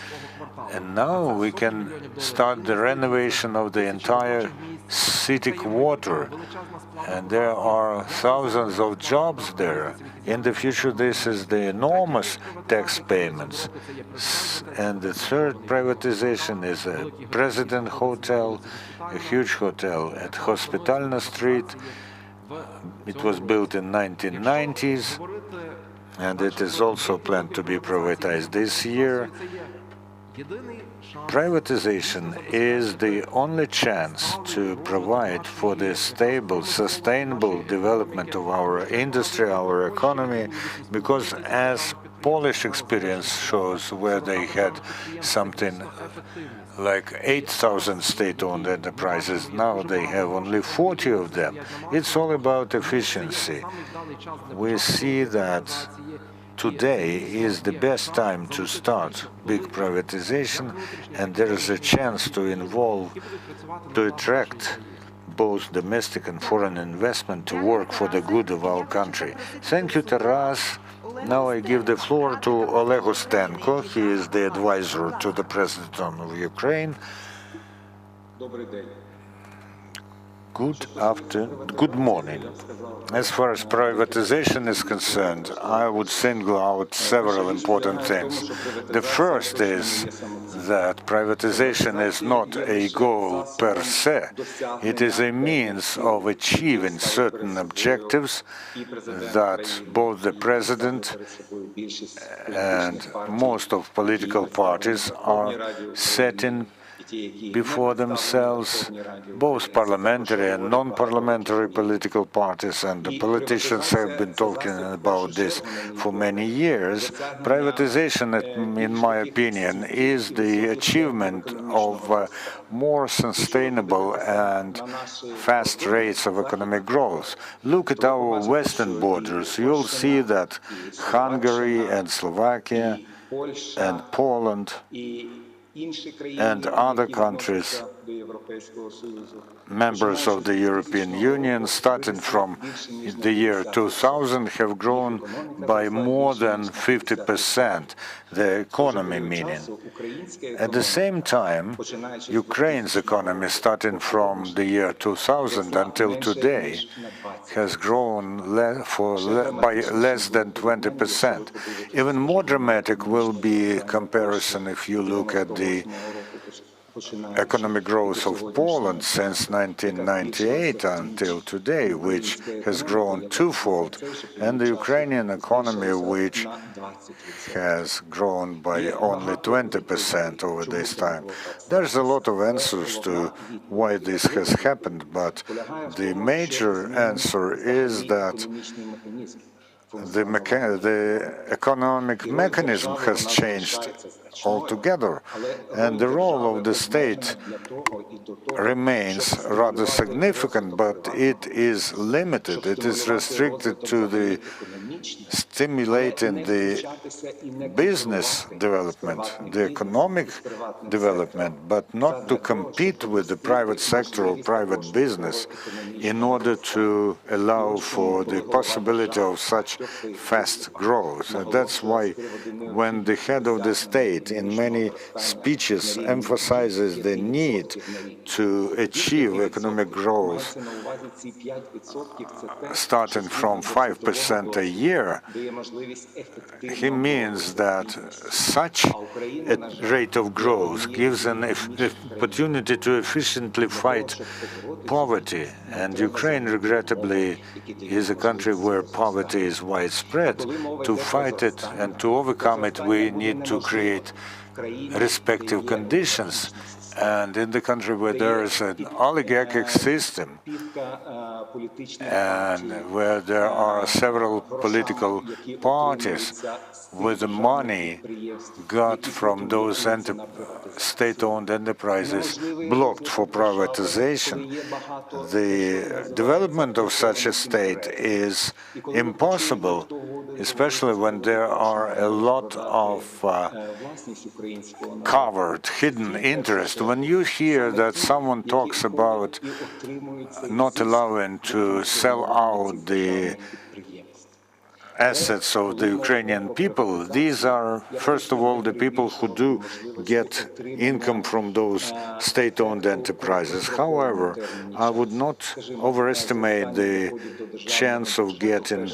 And now we can start the renovation of the entire city quarter, and there are thousands of jobs there. In the future, this is the enormous tax payments. And the third privatization is a President Hotel, a huge hotel at Hospitalna Street. It was built in 1990s, and it is also planned to be privatized this year. Privatization is the only chance to provide for the stable, sustainable development of our industry, our economy, because as Polish experience shows, where they had something like 8,000 state-owned enterprises, now they have only 40 of them. It's all about efficiency. We see that today is the best time to start big privatization, and there is a chance to attract both domestic and foreign investment to work for the good of our country. Thank you, Taras. Now I give the floor to Oleg Ustenko. He is the advisor to the President of Ukraine. Good morning. As far as privatization is concerned, I would single out several important things. The first is that privatization is not a goal per se. It is a means of achieving certain objectives that both the President and most of political parties are setting before themselves. Both parliamentary and non-parliamentary political parties and the politicians have been talking about this for many years. Privatization, in my opinion, is the achievement of more sustainable and fast rates of economic growth. Look at our western borders. You'll see that Hungary and Slovakia and Poland and other countries, members of the European Union, starting from the year 2000, have grown by more than 50%, the economy meaning. At the same time, Ukraine's economy, starting from the year 2000 until today, has grown by less than 20%. Even more dramatic will be comparison if you look at the economic growth of Poland since 1998 until today, which has grown twofold, and the Ukrainian economy, which has grown by only 20% over this time. There's a lot of answers to why this has happened, but the major answer is that the economic mechanism has changed altogether, and the role of the state remains rather significant, but it is limited. It is restricted to the stimulating the business development, the economic development, but not to compete with the private sector or private business in order to allow for the possibility of such fast growth. And that's why when the head of the state in many speeches emphasizes the need to achieve economic growth starting from 5% a year, he means that such a rate of growth gives an opportunity to efficiently fight poverty. And Ukraine, regrettably, is a country where poverty is widespread. To fight it and to overcome it, we need to create respective conditions. And in the country where there is an oligarchic system and where there are several political parties with the money got from those state-owned enterprises blocked for privatization, the development of such a state is impossible, especially when there are a lot of covered, hidden interest. When you hear that someone talks about not allowing to sell out the assets of the Ukrainian people, these are, first of all, the people who do get income from those state-owned enterprises. However, I would not overestimate the chance of getting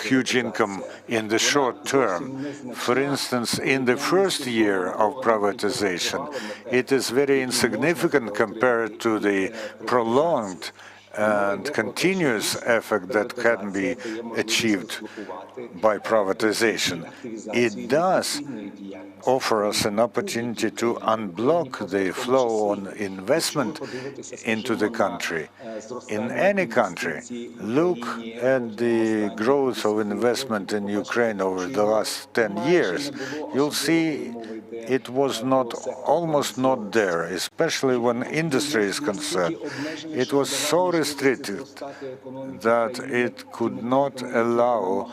huge income in the short term. For instance, in the first year of privatization, it is very insignificant compared to the prolonged and continuous effect that can be achieved by privatization. It does offer us an opportunity to unblock the flow on investment into the country. In any country, look at the growth of investment in Ukraine over the last 10 years. You'll see it was almost not there, especially when industry is concerned. It was so restricted that it could not allow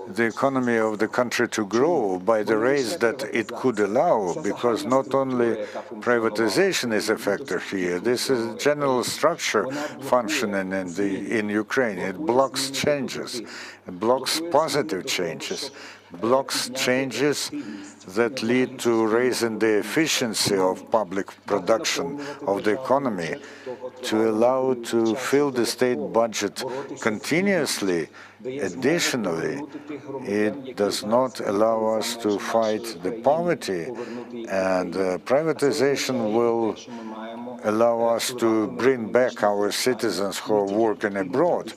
the economy of the country to grow by the rates that it could allow, because not only privatization is a factor here, this is general structure functioning in Ukraine. It blocks changes, it blocks positive changes, blocks changes that lead to raising the efficiency of public production of the economy, to allow to fill the state budget continuously. Additionally, it does not allow us to fight the poverty, and privatization will allow us to bring back our citizens who are working abroad.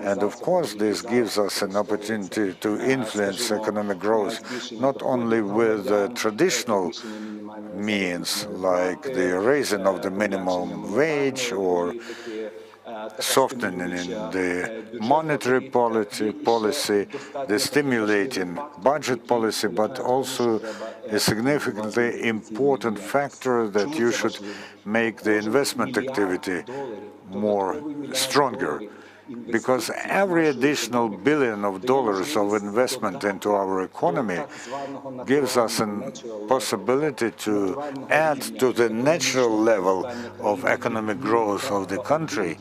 And of course, this gives us an opportunity to influence economic growth, not only with traditional means like the raising of the minimum wage or softening the monetary policy, the stimulating budget policy, but also a significantly important factor that you should make the investment activity more stronger. because every additional billion of dollars of investment into our economy gives us a possibility to add to the natural level of economic growth of the country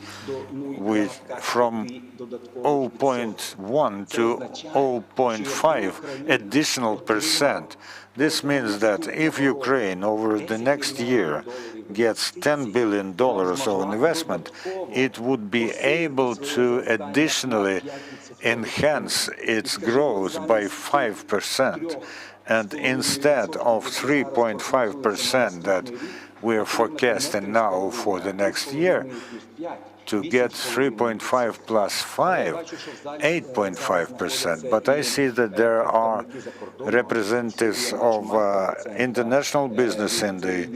from 0.1 to 0.5 additional percent. This means that if Ukraine over the next year gets $10 billion of investment, it would be able to additionally enhance its growth by 5%. And instead of 3.5% that we are forecasting now for the next year, to get 3.5 plus 5, 8.5%. But I see that there are representatives of international business in the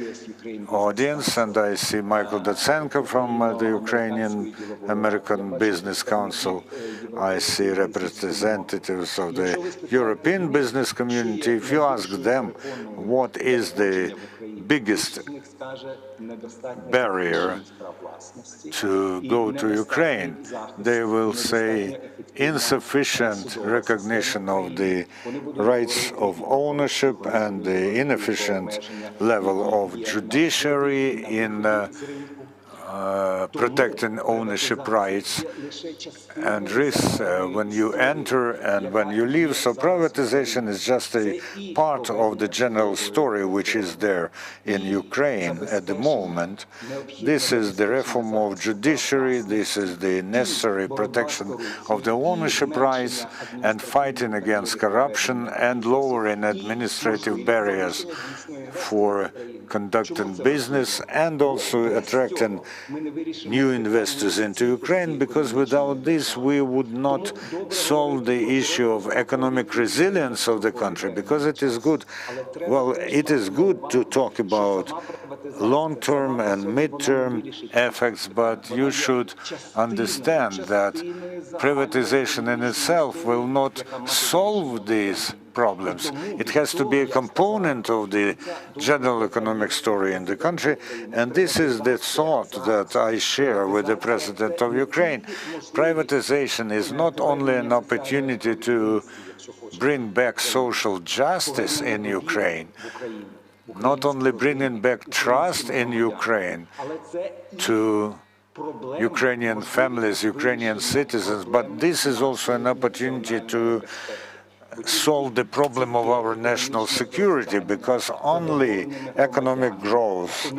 audience, and I see Michael Datsenko from the Ukrainian American Business Council. I see representatives of the European business community. If you ask them what is the biggest barrier to go to Ukraine, they will say insufficient recognition of the rights of ownership and the inefficient level of judiciary in protecting ownership rights and risks when you enter and when you leave. So privatization is just a part of the general story which is there in Ukraine at the moment. This is the reform of judiciary, this is the necessary protection of the ownership rights and fighting against corruption and lowering administrative barriers for conducting business and also attracting new investors into Ukraine, because without this we would not solve the issue of economic resilience of the country, because it is good. Well, it is good to talk about long-term and mid-term effects, but you should understand that privatization in itself will not solve these problems. It has to be a component of the general economic story in the country, and this is the thought that I share with the President of Ukraine. Privatization is not only an opportunity to bring back social justice in Ukraine, not only bringing back trust in Ukraine to Ukrainian families, Ukrainian citizens, but this is also an opportunity to solve the problem of our national security, because only economic growth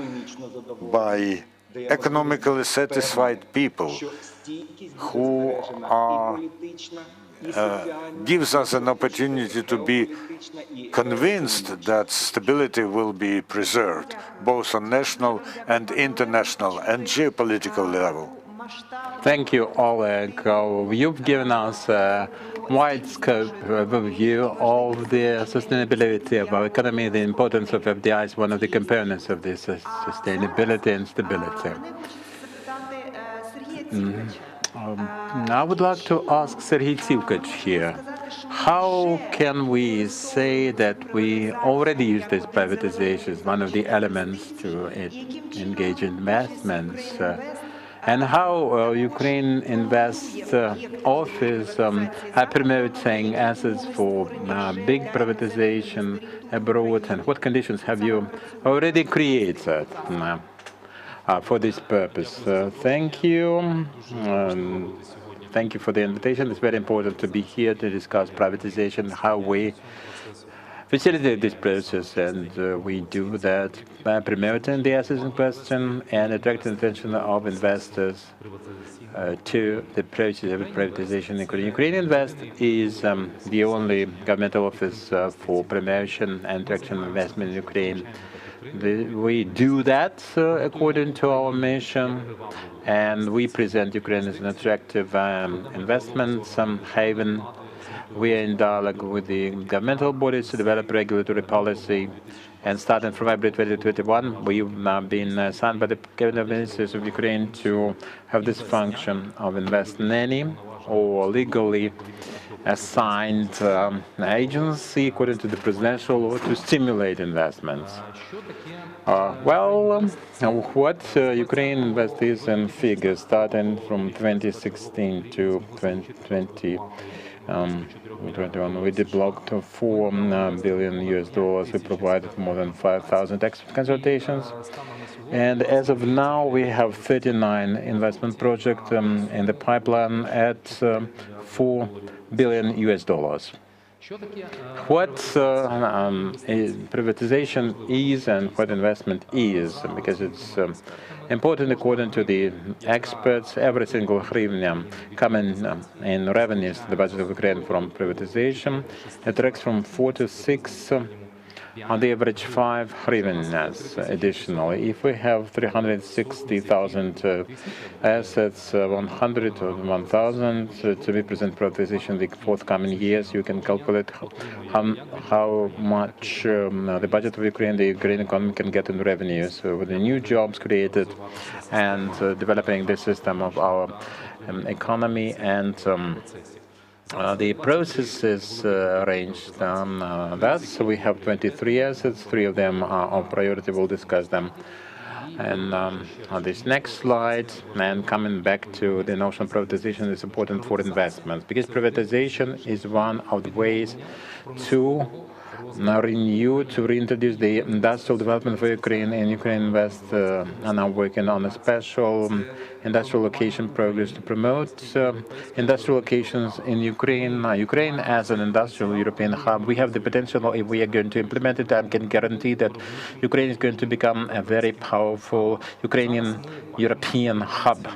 by economically satisfied people who are gives us an opportunity to be convinced that stability will be preserved, both on national and international and geopolitical level. Thank you, Oleg. You've given us a wide scope overview of the sustainability of our economy. The importance of FDI is one of the components of this sustainability and stability. I would like to ask Serhiy Tsivkach here. How can we say that we already use this privatization as one of the elements to engage in investments? And how Ukraine Invest office are promoting assets for big privatization abroad, and what conditions have you already created for this purpose? Thank you. Thank you for the invitation. It's very important to be here to discuss privatization, how we facilitate this process, and we do that by promoting the assets in question and attracting attention of investors to the process of privatization. Ukraine Invest is the only governmental office for promotion and attraction of investment in Ukraine. We do that according to our mission, and we present Ukraine as an attractive investment haven. We are in dialogue with the governmental bodies to develop regulatory policy, and starting from April 2021, we've been signed by the Cabinet Ministers of Ukraine to have this function of investing any or legally assigned agency according to the presidential law to stimulate investments. What Ukraine invested in figures starting from 2016 to 2020. 21, we developed $4 billion. We provided more than 5,000 expert consultations. And as of now, we have 39 investment projects in the pipeline at $4 billion. What privatization is and what investment is, because it's important according to the experts. Every single hryvnia coming in revenues to the budget of Ukraine from privatization attracts from 4 to 6 on the average 5 hryvnias additionally. If we have 360,000 assets, 100 or 1,000 to be present privatization in the forthcoming years, you can calculate how much the budget of Ukraine, the Ukrainian economy can get in revenues with the new jobs created and developing the system of our economy and the process is arranged thus. We have 23 assets, 3 of them are of priority. We'll discuss them. And on this next slide, and coming back to the notion of privatization is important for investments, because privatization is one of the ways to reintroduce the industrial development for Ukraine, and Ukraine Invest are now working on a special industrial location progress to promote industrial locations in Ukraine. Ukraine as an industrial European hub, we have the potential, if we are going to implement it, I can guarantee that Ukraine is going to become a very powerful Ukrainian European hub.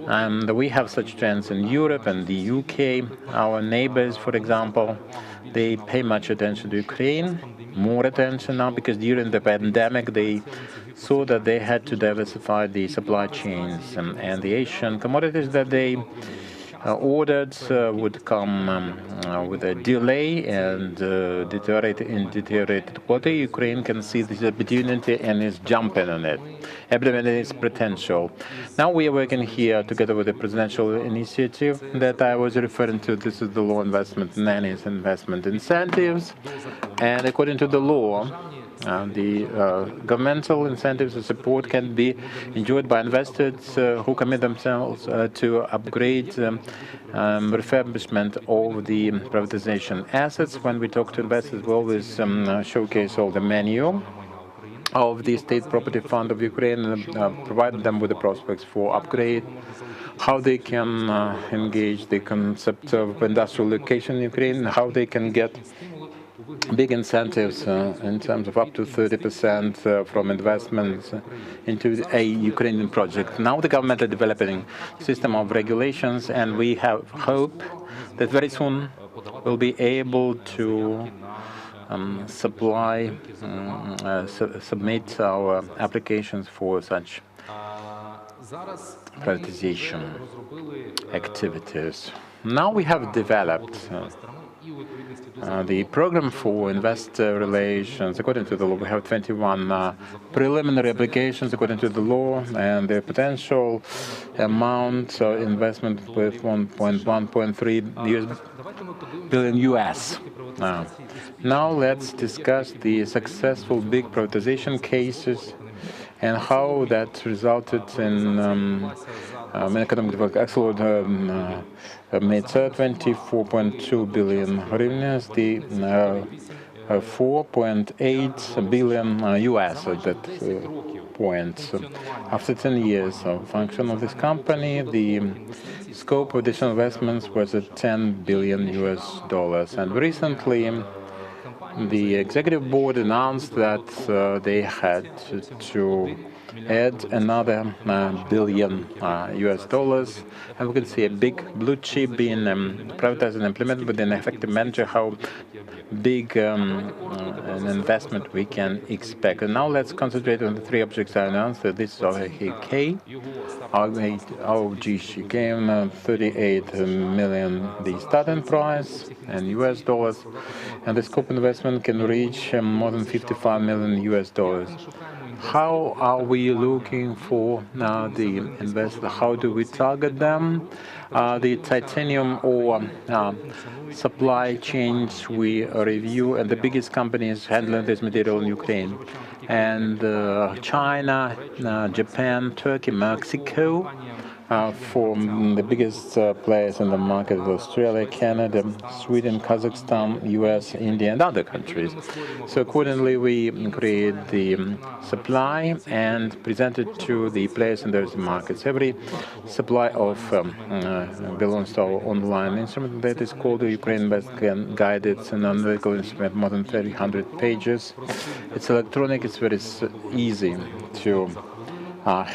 And we have such trends in Europe and the UK. Our neighbors, for example, they pay much attention to Ukraine, more attention now, because during the pandemic they saw that they had to diversify the supply chains, and the Asian commodities that they ordered would come with a delay and deteriorated quality. Ukraine can see this opportunity and is jumping on it, implementing its potential. Now we are working here together with the presidential initiative that I was referring to. This is the law investment nannies investment incentives, and according to the law, the governmental incentives and support can be enjoyed by investors who commit themselves to upgrade refurbishment of the privatization assets. When we talk to investors, we always showcase all the menu of the State Property Fund of Ukraine and provide them with the prospects for upgrade, how they can engage the concept of industrial location in Ukraine, how they can get big incentives in terms of up to 30% from investments into a Ukrainian project. Now the government is developing a system of regulations, and we have hope that very soon we'll be able to submit our applications for such privatization activities. Now we have developed the program for investor relations. According to the law, we have 21 preliminary applications according to the law, and the potential amount of investment with 1.3 billion US. Now let's discuss the successful big privatization cases and how that resulted in economic development. Excellent made 24.2 billion hryvnias, the 4.8 billion US at that point. After 10 years of function of this company, the scope of additional investments was at $10 billion US. And recently, the executive board announced that they had to add another billion US. And we can see a big blue chip being privatized and implemented with an effective manager, how big an investment we can expect. And now let's concentrate on the 3 objects I announced. This is OGK, $38 million the starting price in US dollars, and the scope investment investment can reach more than 55 million US dollars. How are we looking for the investor? How do we target them? The titanium ore supply chains we review, and the biggest companies handling this material in Ukraine. And China, Japan, Turkey, Mexico, for the biggest players in the market, Australia, Canada, Sweden, Kazakhstan, US, India, and other countries. So accordingly, we create the supply and present it to the players in those markets. Every supply of belongs to our online instrument that is called the Ukraine Invest Guide. It's an analytical instrument, more than 300 pages. It's electronic. It's very easy to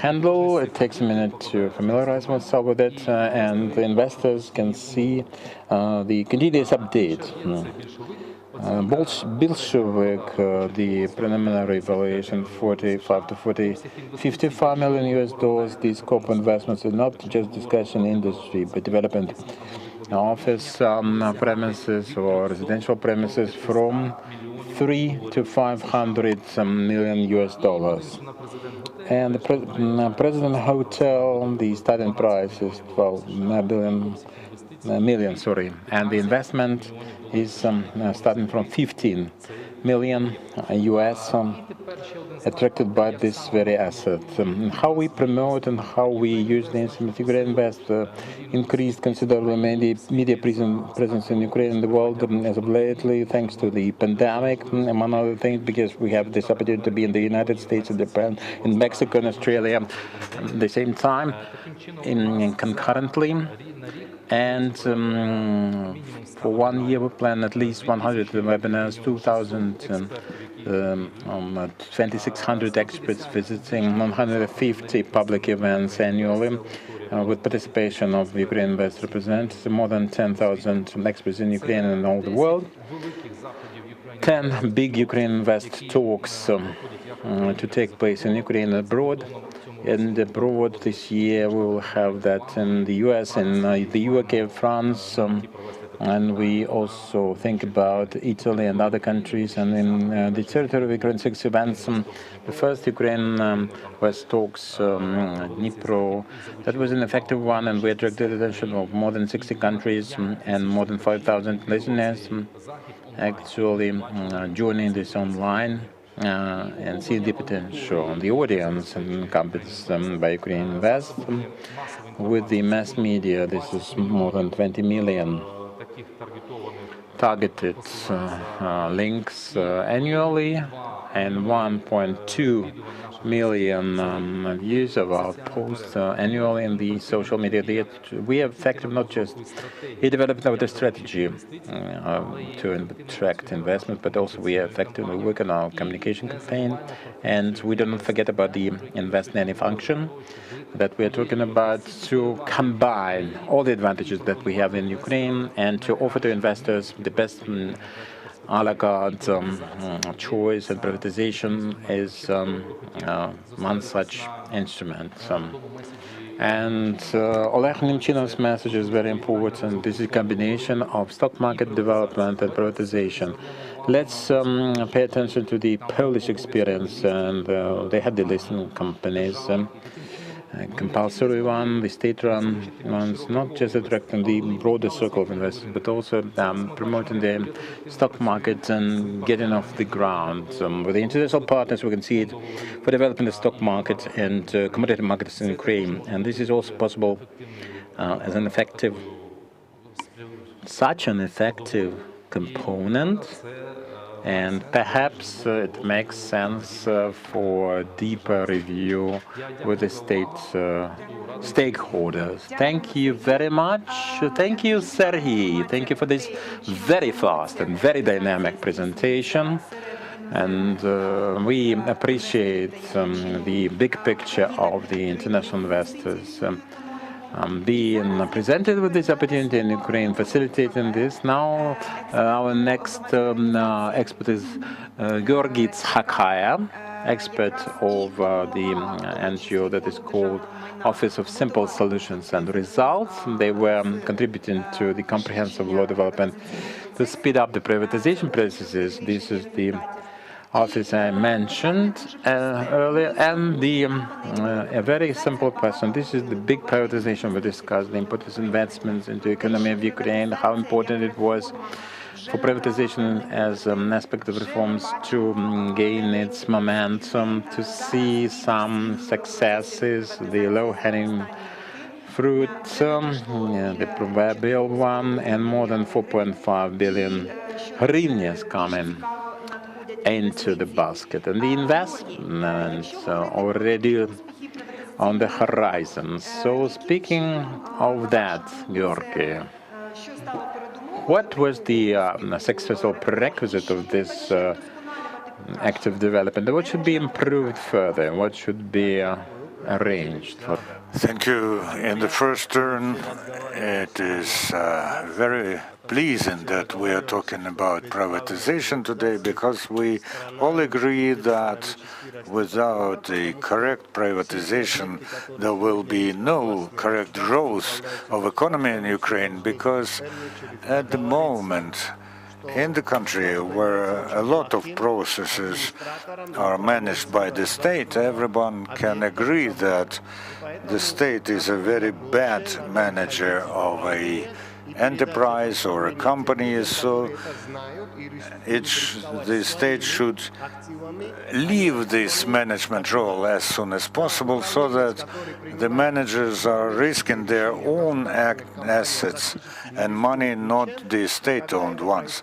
handle. It takes a minute to familiarize oneself with it, and the investors can see the continuous update. Bolshevik, the preliminary valuation, 45 to 55 million US dollars. These corporate investments are not just discussion industry, but development office premises or residential premises from 3 to 500 million US dollars. And the President Hotel, the starting price is 12 million, and the investment is starting from 15 million US, attracted by this very asset. How we promote and how we use the instrument Ukraine Invest increased considerably media presence in Ukraine and the world as of lately, thanks to the pandemic, among other things, because we have this opportunity to be in the United States and Japan, in Mexico and Australia at the same time, concurrently. And for 1 year, we plan at least 100 webinars, 2,600 experts visiting, 150 public events annually, with participation of Ukraine Invest representatives, more than 10,000 experts in Ukraine and all the world. 10 big Ukraine Invest talks to take place in Ukraine and abroad. And abroad this year, we will have that in the US, in the UK, France, and we also think about Italy and other countries. And in the territory of Ukraine, 6 events. The first Ukraine West talks, Dnipro, that was an effective one, and we attracted the attention of more than 60 countries and more than 5,000 listeners actually joining this online. And see the potential, the audience encompassed by Ukraine Invest. With the mass media, this is more than 20 million targeted links annually, and 1.2 million views of our posts annually in the social media. We are effective, not just we developed our strategy to attract investment, but also we are effective. We work on our communication campaign, and we do not forget about the invest in any function that we are talking about, to combine all the advantages that we have in Ukraine and to offer to investors the best a la carte choice, and privatization is one such instrument. And Oleg Nemchinov's message is very important. This is a combination of stock market development and privatization. Let's pay attention to the Polish experience, and they had the listing companies. Compulsory one, the state-run ones, not just attracting the broader circle of investors, but also promoting the stock market and getting off the ground. With the international partners, we can see it for developing the stock market and commodity markets in Ukraine. And this is also possible as an effective, such an effective component. And perhaps it makes sense for deeper review with the state stakeholders. Thank you very much. Thank you, Serhiy. Thank you for this very fast and very dynamic presentation. And we appreciate the big picture of the international investors being presented with this opportunity in Ukraine, facilitating this. Now, our next expert is Georgy Tsakaya, expert of the NGO that is called Office of Simple Solutions and Results. They were contributing to the comprehensive law development to speed up the privatization processes. This is the office I mentioned earlier, and a very simple question. This is the big privatization we discussed, the importance of investments into the economy of Ukraine, how important it was for privatization as an aspect of reforms to gain its momentum, to see some successes, the low-hanging fruit, the proverbial one, and more than 4.5 billion hryvnias coming into the basket. And the investments are already on the horizon. So speaking of that, Georgi, what was the successful prerequisite of this active development? What should be improved further? What should be arranged for? Thank you. In the first turn, it is very pleasing that we are talking about privatization today, because we all agree that without the correct privatization, there will be no correct growth of economy in Ukraine, because at the moment, in the country where a lot of processes are managed by the state, everyone can agree that the state is a very bad manager of a enterprise or a company, so the state should leave this management role as soon as possible, so that the managers are risking their own assets and money, not the state-owned ones.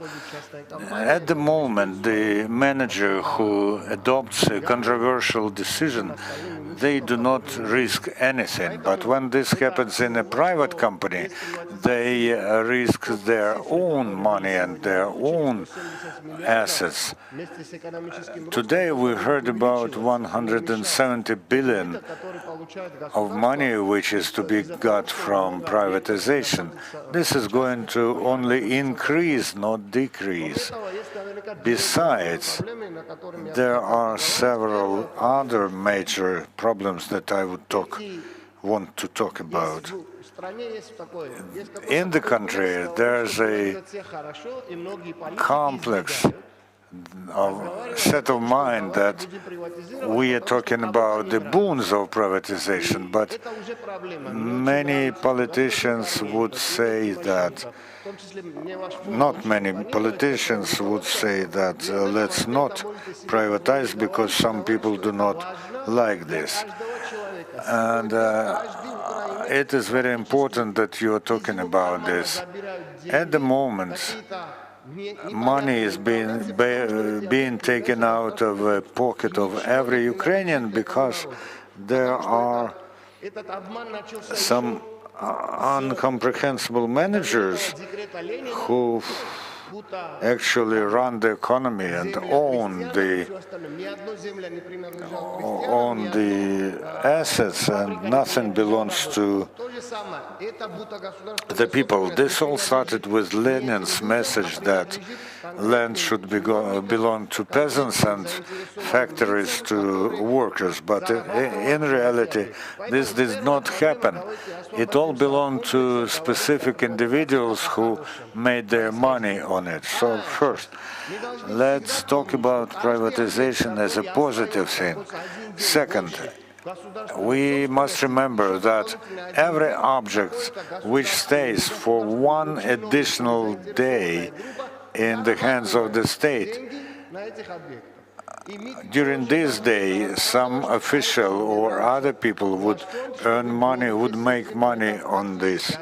At the moment, the manager who adopts a controversial decision, they do not risk anything. But when this happens in a private company, they risk their own money and their own assets. Today we heard about 170 billion of money which is to be got from privatization. This is going to only increase, not decrease. Besides, there are several other major problems that I would want to talk about. In the country, there's a complex set of mind that we are talking about the boons of privatization, but many politicians would say that, not many politicians would say that let's not privatize because some people do not like this. And it is very important that you are talking about this. At the moment, money is being taken out of the pocket of every Ukrainian, because there are some incomprehensible managers who actually run the economy and own the assets, and nothing belongs to the people. This all started with Lenin's message that land should belong to peasants and factories to workers. But in reality, this did not happen. It all belonged to specific individuals who made their money on it. So first, let's talk about privatization as a positive thing. Second, we must remember that every object which stays for one additional day in the hands of the state, during this day, some official or other people would earn money, would make money on this.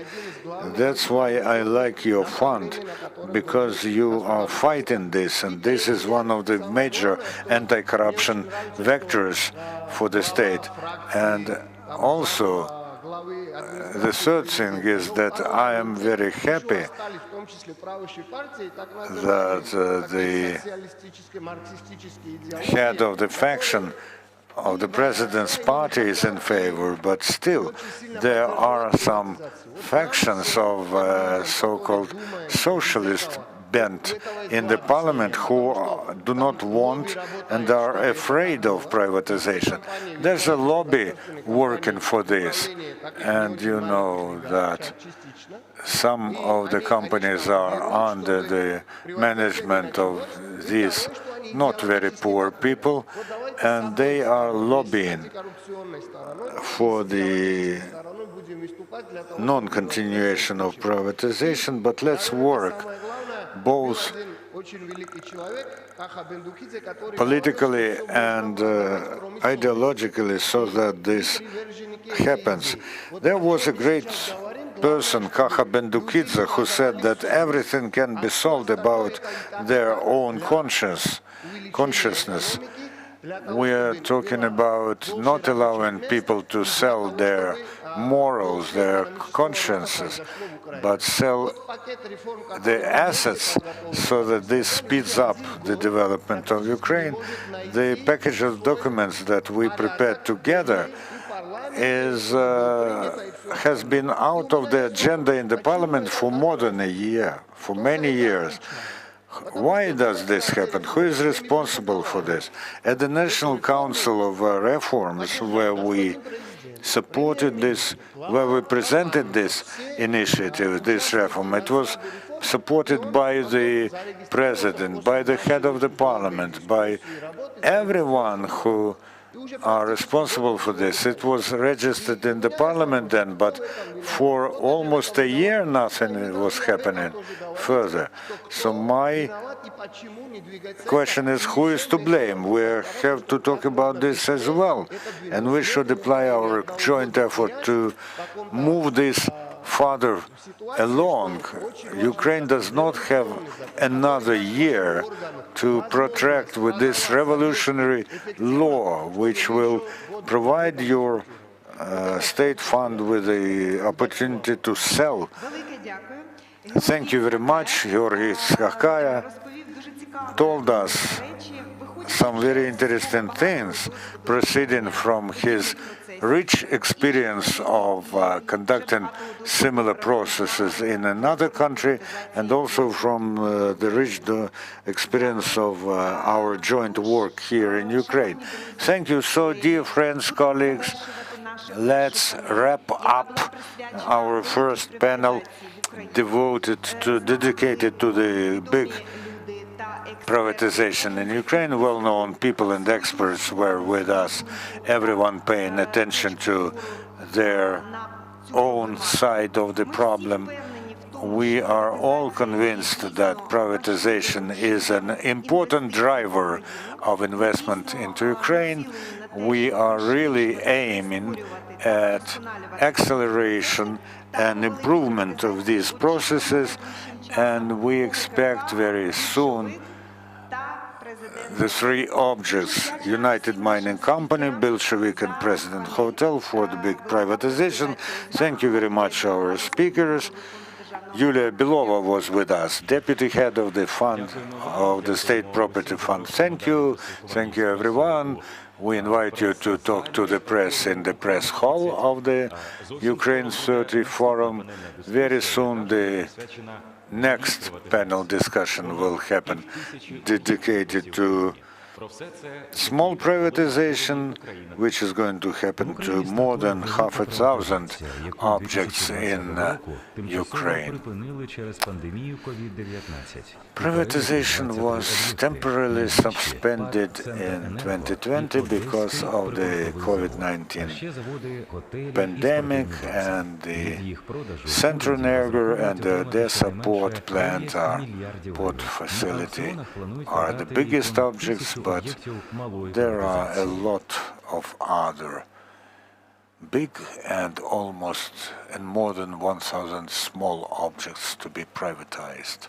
That's why I like your fund, because you are fighting this, and this is one of the major anti-corruption vectors for the state. And also, the third thing is that I am very happy that the head of the faction of the president's party is in favor, but still there are some factions of so-called socialist bent in the parliament who do not want and are afraid of privatization. There's a lobby working for this, and you know that some of the companies are under the management of these not very poor people, and they are lobbying for the non-continuation of privatization, but let's work both politically and ideologically so that this happens. There was a great person, Kaha Bendukidze, who said that everything can be solved about their own consciousness. We are talking about not allowing people to sell their morals, their consciences, but sell the assets so that this speeds up the development of Ukraine. The package of documents that we prepared together has been out of the agenda in the parliament for more than a year, for many years. Why does this happen? Who is responsible for this? At the National Council of Reforms, where we supported this, where we presented this initiative, this reform, it was supported by the president, by the head of the parliament, by everyone who are responsible for this. It was registered in the parliament then, but for almost a year nothing was happening further. So my question is, who is to blame? We have to talk about this as well, and we should apply our joint effort to move this further along. Ukraine does not have another year to protract with this revolutionary law, which will provide your state fund with the opportunity to sell. Thank you very much. Georgi Skakaya told us some very interesting things proceeding from his rich experience of conducting similar processes in another country, and also from the rich experience of our joint work here in Ukraine. Thank you. So, dear friends, colleagues, let's wrap up our first panel dedicated to the big privatization in Ukraine. Well-known people and experts were with us, everyone paying attention to their own side of the problem. We are all convinced that privatization is an important driver of investment into Ukraine. We are really aiming at acceleration and improvement of these processes, and we expect very soon the three objects: United Mining Company, Bolshevik and President Hotel for the big privatization. Thank you very much, our speakers. Yulia Belova was with us, deputy head of the fund, of the State Property Fund. Thank you everyone. We invite you to talk to the press in the press hall of the Ukraine 30 Forum. Very soon the next panel discussion will happen, dedicated to small privatization, which is going to happen to more than 500,000 objects in Ukraine. Privatization was temporarily suspended in 2020 because of the COVID-19 pandemic, and the Centroenergo and the Odessa port plant, port facility, are the biggest objects, but there are a lot of other big and more than 1,000 small objects to be privatized.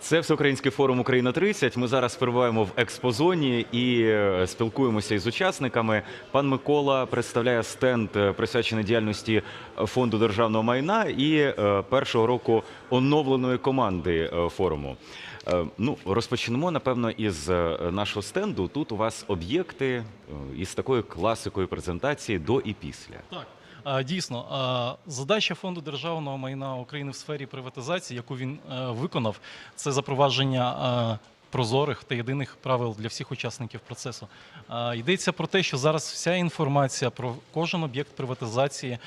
Це Всеукраїнський форум Україна-30. Ми зараз перебуваємо в експозоні і спілкуємося із учасниками. Пан Микола представляє стенд, присвячений діяльності Фонду державного майна і першого року оновленої команди форуму. Ну, розпочнемо, напевно, із нашого стенду. Тут у вас об'єкти із такою класикою презентації до і після. Так. Дійсно, задача Фонду державного майна України в сфері приватизації, яку він виконав, це запровадження прозорих та єдиних правил для всіх учасників процесу. Йдеться про те, що зараз вся інформація про кожен об'єкт приватизації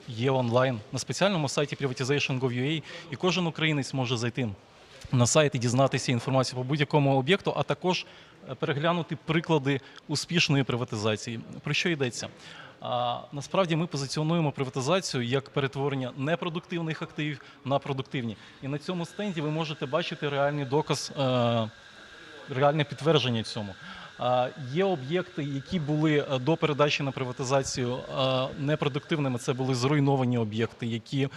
є онлайн на спеціальному сайті privatization.gov.ua, і кожен українець може зайти на сайт і дізнатися інформацію по будь-якому об'єкту, а також переглянути приклади успішної приватизації. Про що йдеться? Насправді ми позиціонуємо приватизацію як перетворення непродуктивних активів на продуктивні. І на цьому стенді ви можете бачити реальний доказ, реальне підтвердження цьому. Є об'єкти, які були до передачі на приватизацію непродуктивними. Це були зруйновані об'єкти, які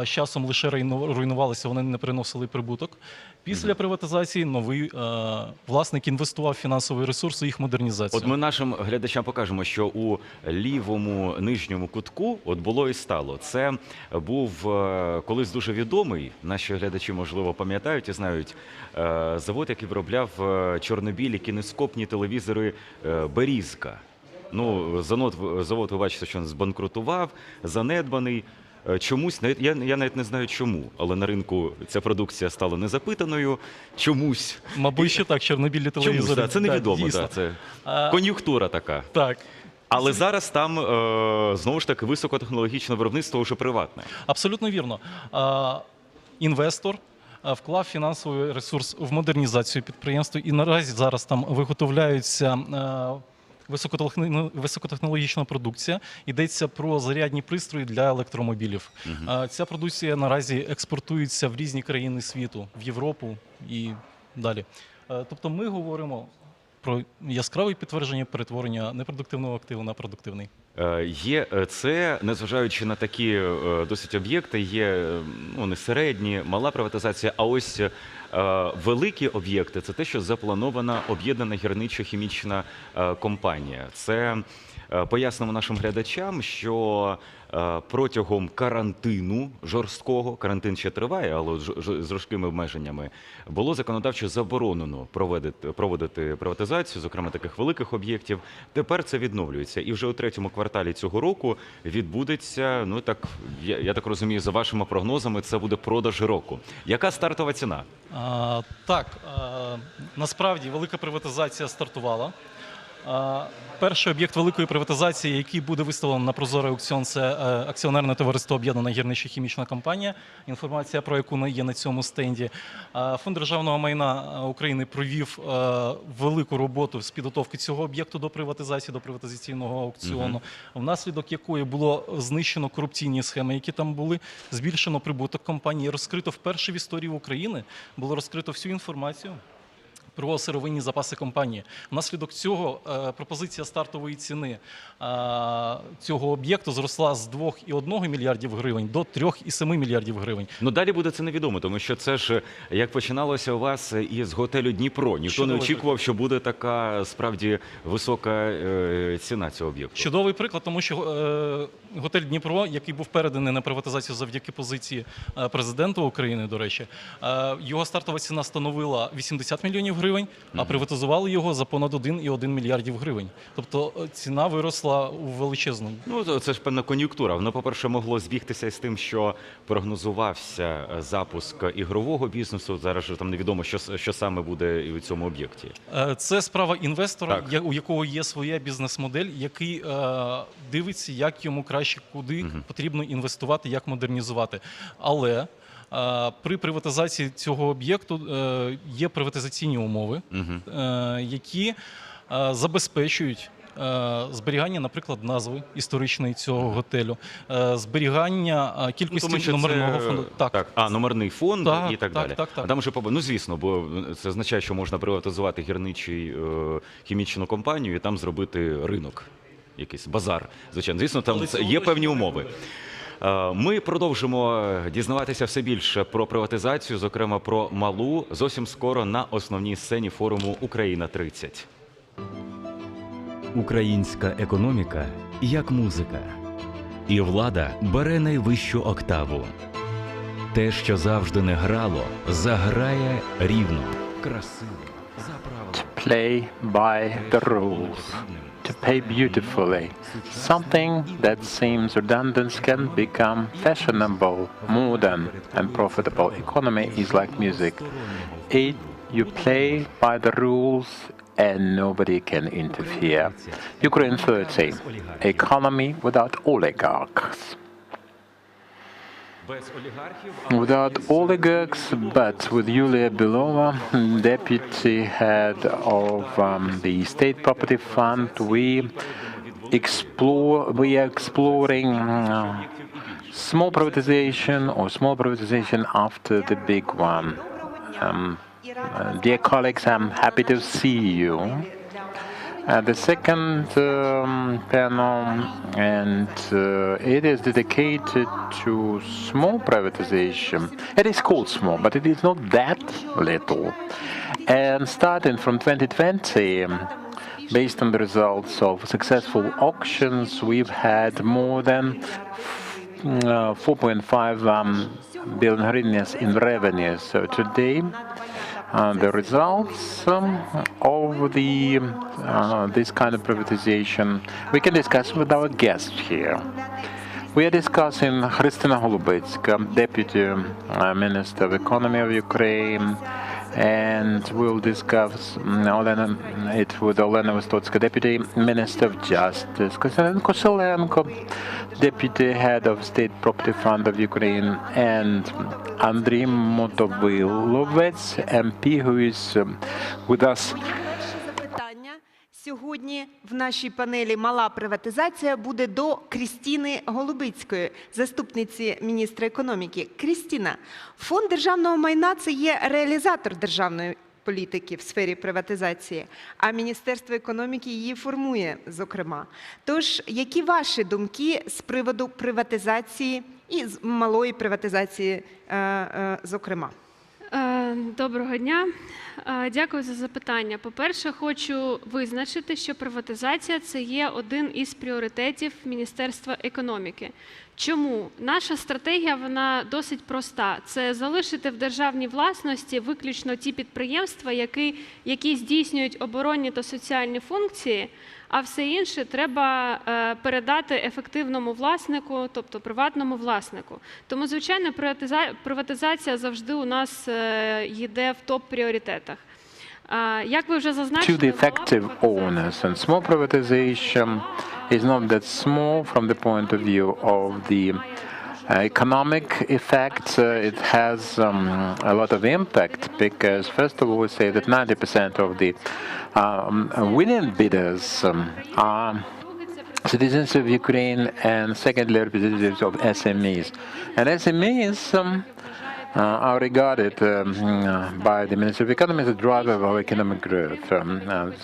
з часом лише руйнувалися, вони не приносили прибуток. Після приватизації новий власник інвестував фінансовий ресурс у їх модернізацію. От ми нашим глядачам покажемо, що у лівому нижньому кутку от було і стало. Це був колись дуже відомий, наші глядачі, можливо, пам'ятають і знають, завод, який виробляв чорно-білі кінескопні телевізори «Берізка». Ну, завод, ви бачите, що він збанкрутував, занедбаний. Чомусь, я навіть не знаю чому, але на ринку ця продукція стала незапитаною. Чомусь. Мабуть, що так, чорно-білі телевізори. Чомусь, да, це невідомо, да, це кон'юнктура така. Так. Але зараз там, знову ж таки, високотехнологічне виробництво вже приватне. Абсолютно вірно. Інвестор вклав фінансовий ресурс в модернізацію підприємства, і наразі зараз там виготовляються високотехнологічна продукція. Йдеться про зарядні пристрої для електромобілів. Ця продукція наразі експортується в різні країни світу, в Європу і далі. Тобто ми говоримо про яскраве підтвердження перетворення непродуктивного активу на продуктивний. Є це, незважаючи на такі досить об'єкти, є не середні, мала приватизація, а ось великі об'єкти – це те, що запланована об'єднана гірничо-хімічна компанія. Це пояснимо нашим глядачам, що протягом карантину жорсткого, карантин ще триває, але з жорсткими обмеженнями, було законодавчо заборонено проводити приватизацію, зокрема таких великих об'єктів. Тепер це відновлюється. І вже у третьому кварталі цього року відбудеться, ну так, я так розумію, за вашими прогнозами, це буде продаж року. Яка стартова ціна? Насправді велика приватизація стартувала. Перший об'єкт великої приватизації, який буде виставлено на прозорий аукціон, це акціонерне товариство «Об'єднана гірничо-хімічна компанія», інформація про яку є на цьому стенді. Фонд державного майна України провів велику роботу з підготовки цього об'єкту до приватизації, до приватизаційного аукціону, внаслідок якої було знищено корупційні схеми, які там були, збільшено прибуток компанії, розкрито вперше в історії України, було розкрито всю інформацію про сировинні запаси компанії. Внаслідок цього пропозиція стартової ціни цього об'єкту зросла з 2,1 мільярдів гривень до 3,7 мільярдів гривень. Ну далі буде це невідомо, тому що це ж, як починалося у вас із готелю Дніпро. Ніхто не очікував, що буде така справді висока ціна цього об'єкту. Чудовий приклад, тому що готель Дніпро, який був переданий на приватизацію завдяки позиції президента України, до речі, його стартова ціна становила 80 мільйонів гривень, а приватизували його за понад 1,1 мільярдів гривень. Тобто ціна виросла у величезну. Ну, це ж певна кон'юнктура. Воно, по-перше, могло збігтися з тим, що прогнозувався запуск ігрового бізнесу. Зараз же там невідомо, що саме буде і у цьому об'єкті. Це справа інвестора, у якого є своя бізнес-модель, який дивиться, як йому краще, куди потрібно інвестувати, як модернізувати. Але при приватизації цього об'єкту є приватизаційні умови, які забезпечують зберігання, наприклад, назви історичної цього готелю, зберігання кількості номерного фонду. Номерний фонд і так далі. Так. А там вже, ну звісно, бо це означає, що можна приватизувати гірничо-хімічну компанію і там зробити ринок, якийсь базар. Звичайно, звісно, там є певні умови. Ми продовжимо дізнаватися все більше про приватизацію, зокрема про малу, зовсім скоро на основній сцені форуму «Україна-30». Українська економіка як музика. І влада бере найвищу октаву. Те, що завжди не грало, заграє рівно, красиво, за To правилами. play by the rules, to pay beautifully. Something that seems redundant can become fashionable, modern, and profitable. Economy is like music. You play by the rules and nobody can interfere. Ukraine 30. Economy without oligarchs. Без олігархів, Without oligarchs, but with Yulia Belova, deputy head of the State Property Fund, we are exploring small privatization or small privatization after the big one. Dear colleagues, I'm happy to see you. The second panel, and it is dedicated to small privatization. It is called small, but it is not that little. And starting from 2020, based on the results of successful auctions, we've had more than 4.5 billion hryvnias in revenues. So today, the results of this kind of privatization we can discuss with our guests here. We are discussing Христина Голубецька, Deputy Minister of Economy of Ukraine, and we'll discuss it with Olena Vystocka, Deputy Minister of Justice, Konstantin Koselenko, Deputy Head of State Property Fund of Ukraine, and Andriy Motovilovets, MP, who is with us. Перше запитання сьогодні в нашій панелі «Мала приватизація» буде до Крістіни Голубицької, заступниці міністра економіки. Крістіна, Фонд державного майна – це є реалізатор державної політики в сфері приватизації, а Міністерство економіки її формує, зокрема. Тож, які ваші думки з приводу приватизації і малої приватизації, зокрема? Доброго дня. Дякую за запитання. По-перше, хочу визначити, що приватизація – це є один із пріоритетів Міністерства економіки. Чому? Наша стратегія, вона досить проста. Це залишити в державній власності виключно ті підприємства, які здійснюють оборонні та соціальні функції, а все інше треба передати ефективному власнику, тобто приватному власнику. Тому, звичайно, приватизація завжди у нас йде в топ-пріоритетах. Як ви вже зазначили, To the effective owners, and small privatization is not that small from the point of view of the economic effects. It has a lot of impact because, first of all, we say that 90% of the winning bidders are citizens of Ukraine, and secondly, representatives of SMEs. And SMEs are regarded by the Ministry of Economy as a driver of our economic growth.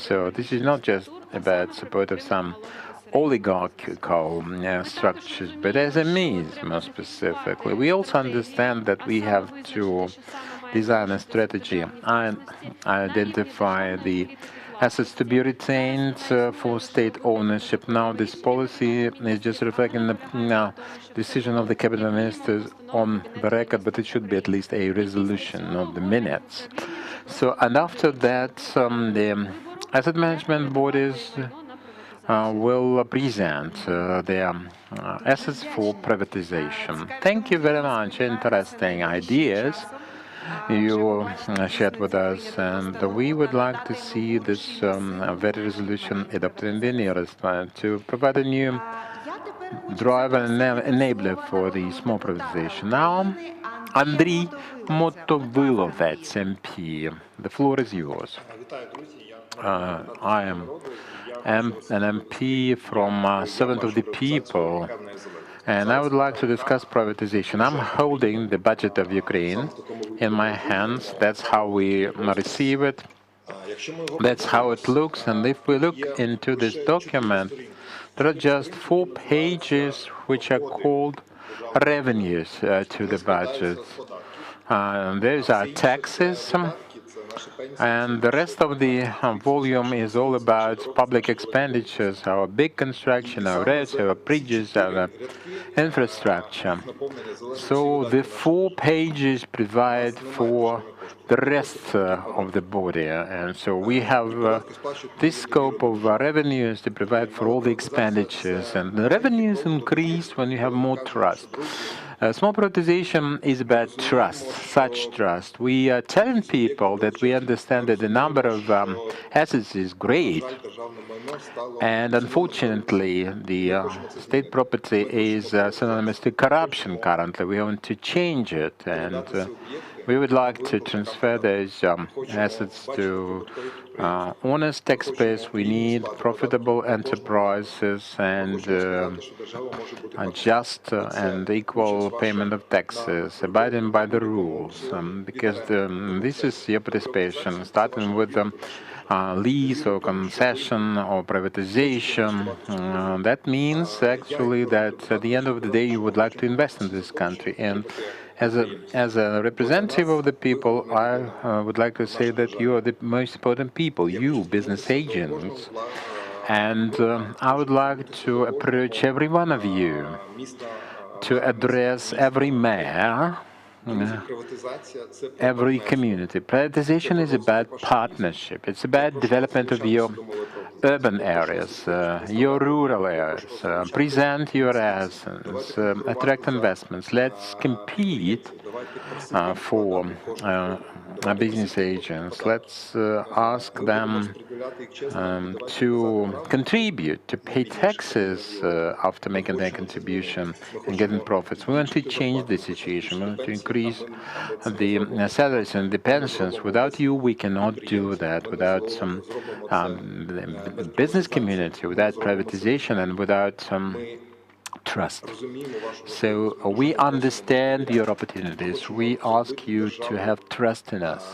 So this is not just about support of some oligarchical structures, but SMEs more specifically. We also understand that we have to design a strategy and identify the assets to be retained for state ownership. Now this policy is just reflecting the decision of the cabinet ministers on the record, but it should be at least a resolution, not the minutes. So, and after that, the asset management bodies will present their assets for privatization. Thank you very much. Interesting ideas you shared with us, and we would like to see this very resolution adopted in the nearest time to provide a new driver and enabler for the small privatization. Now, Andriy Motovilovets, MP. The floor is yours. I am an MP from Servant of the People, and I would like to discuss privatization. I'm holding the budget of Ukraine in my hands. That's how we receive it. That's how it looks. And if we look into this document, there are just 4 pages which are called revenues to the budget. Those are taxes, and the rest of the volume is all about public expenditures, our big construction, our roads, our bridges, our infrastructure. So the 4 pages provide for the rest of the body. And so we have this scope of revenues to provide for all the expenditures. And the revenues increase when you have more trust. Small privatization is about trust, such trust. We are telling people that we understand that the number of assets is great, and unfortunately, the state property is synonymous to corruption currently. We want to change it, and we would like to transfer those assets to honest taxpayers. We need profitable enterprises and just and equal payment of taxes, abiding by the rules, because this is your participation, starting with the lease or concession or privatization. That means actually that at the end of the day you would like to invest in this country. And as a representative of the people, I would like to say that you are the most important people, you, business agents. And I would like to approach every one of you to address every mayor, every community. Privatization is about partnership. It's about development of your urban areas, your rural areas. Present your assets, attract investments. Let's compete for business agents. Let's ask them to contribute, to pay taxes after making their contribution and getting profits. We want to change the situation. We want to increase the salaries and the pensions. Without you, we cannot do that. Without some the business community, without privatization, and without trust. So we understand your opportunities. We ask you to have trust in us.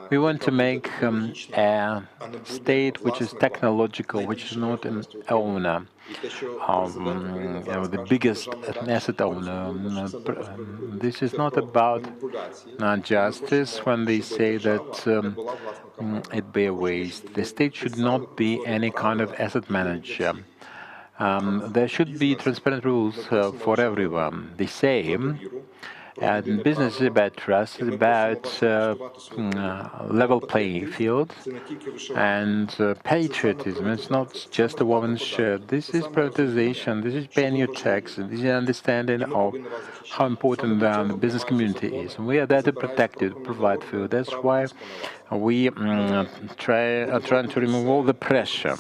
We want to make a state which is technological, which is not an owner, the biggest asset owner. This is not about justice when they say that it be a waste. The state should not be any kind of asset manager. There should be transparent rules for everyone, the same. And business is about trust, it's about level playing field and patriotism. It's not just a woman's shirt. This is privatization, this is paying your taxes, this is understanding of how important the business community is. And we are there to protect it, provide for it. That's why we are trying to remove all the pressure.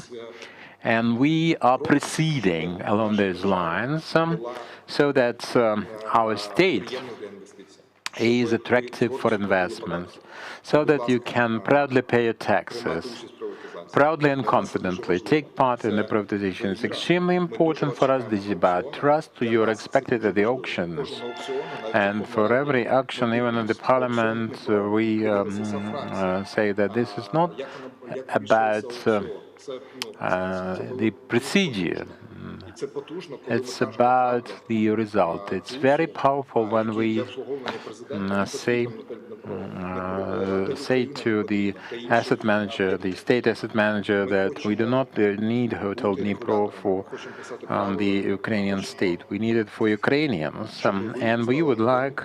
And we are proceeding along those lines so that our state is attractive for investments, so that you can proudly pay your taxes, proudly and confidently take part in the privatization. It's extremely important for us. This is about trust. You are expected at the auctions. And for every auction, even in the parliament, we say that this is not about the procedure. It's about the result. It's very powerful when we say to the asset manager, the state asset manager, that we do not need Hotel Dnipro for the Ukrainian state. We need it for Ukrainians, and we would like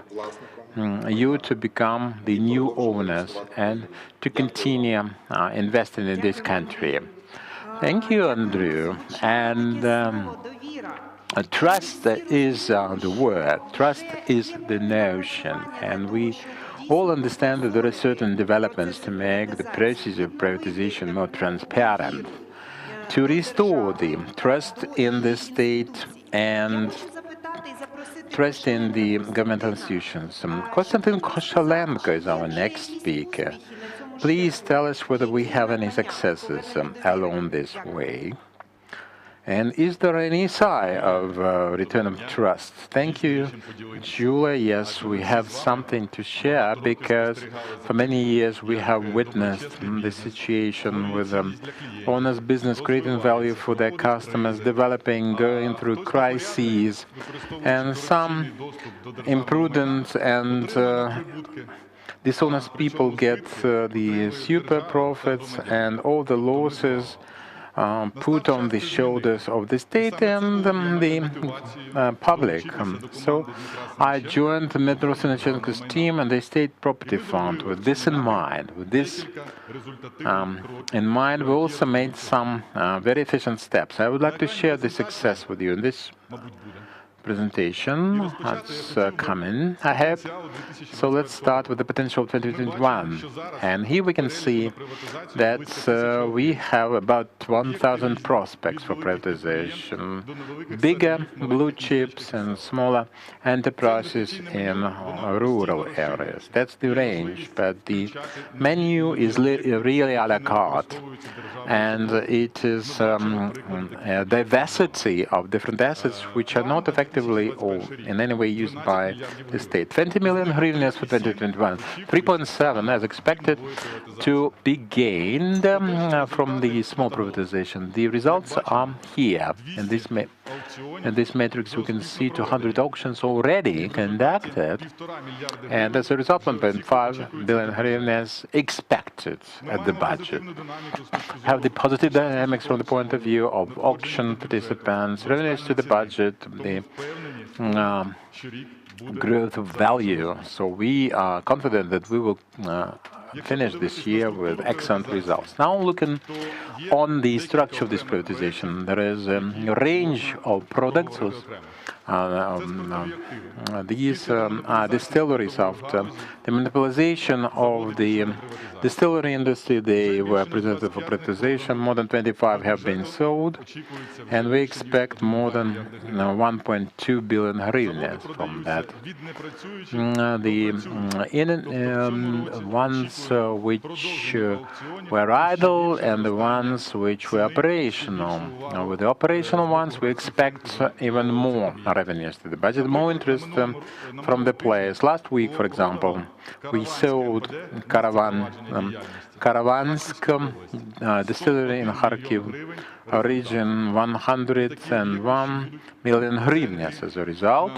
you to become the new owners and to continue investing in this country. Thank you, Andrew. And trust is the word. Trust is the notion. And we all understand that there are certain developments to make the process of privatization more transparent, to restore the trust in the state and trust in the governmental institutions. Konstantin Koshalenko is our next speaker. Please tell us whether we have any successes along this way. And is there any sign of return of trust? Thank you, Julia. Yes, we have something to share because for many years we have witnessed the situation with honest business creating value for their customers, developing, going through crises, and some imprudent and dishonest people get the super profits and all the losses put on the shoulders of the state and the public. So I joined Dmytro Sinechenko's team and the State Property Fund with this in mind. With this in mind, we also made some very efficient steps. I would like to share the success with you in this presentation that's coming ahead. So let's start with the potential 2021. And here we can see that we have about 1,000 prospects for privatization, bigger blue chips and smaller enterprises in rural areas. That's the range, but the menu is really a la carte. And it is a diversity of different assets which are not effectively or in any way used by the state. 20 million hryvnias for 2021, 3.7 as expected to be gained from the small privatization. The results are here. In this matrix, we can see 200 auctions already conducted, and as a result, 1.5 billion hryvnias expected at the budget. Have the positive dynamics from the point of view of auction participants, revenues to the budget, the growth of value. So we are confident that we will finish this year with excellent results. Now looking on the structure of this privatization, there is a range of products. These are distilleries after the monopolization of the distillery industry. They were presented for privatization. More than 25 have been sold, and we expect more than 1.2 billion hryvnias from that. The ones which were idle and the ones which were operational. With the operational ones, we expect even more revenues to the budget, more interest from the players. Last week, for example, we sold Karavansk distillery in Kharkiv region 101 million hryvnias as a result.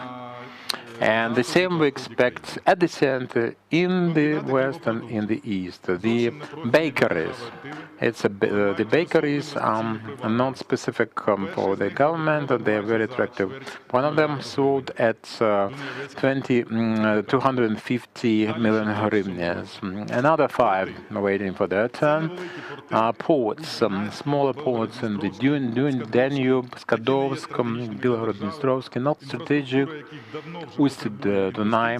And the same we expect at the center, in the west and in the east. The bakeries. The bakeries are not specific for the government, and they are very attractive. One of them sold at 250 million hryvnias. Another 5 are waiting for their turn. Ports, smaller ports in the Danube, Skadovsk, Belgorod-Dnistrovsk, not strategic. Dunai,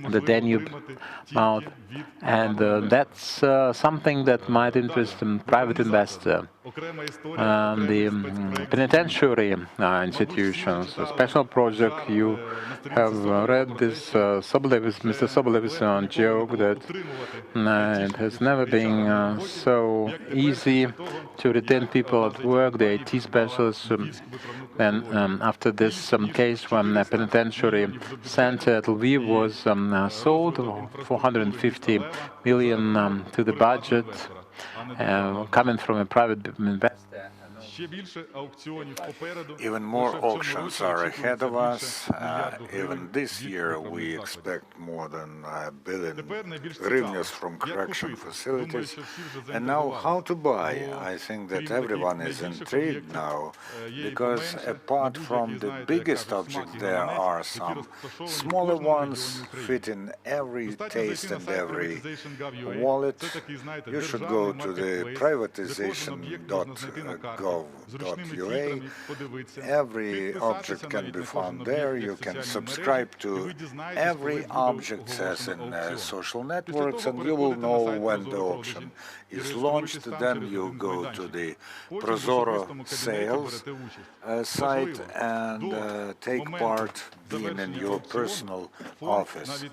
the Danube mouth, and that's something that might interest a private investor. The penitentiary institutions, a special project. You have read this Mr. Sobolev's joke that it has never been so easy to retain people at work, the IT specialists. And after this case, when the penitentiary center at Lviv was sold, 450 million to the budget, coming from a private investor. Even more auctions are ahead of us. Even this year, we expect more than 1 billion hryvnias from correction facilities. And now, how to buy? I think that everyone is intrigued now, because apart from the biggest objects, there are some smaller ones fitting every taste and every wallet. You should go to the privatization.gov.ua. Every object can be found there. You can subscribe to every object as in social networks, and you will know when the auction is launched. Then you go to the Prozoro sales site and take part, being in your personal office.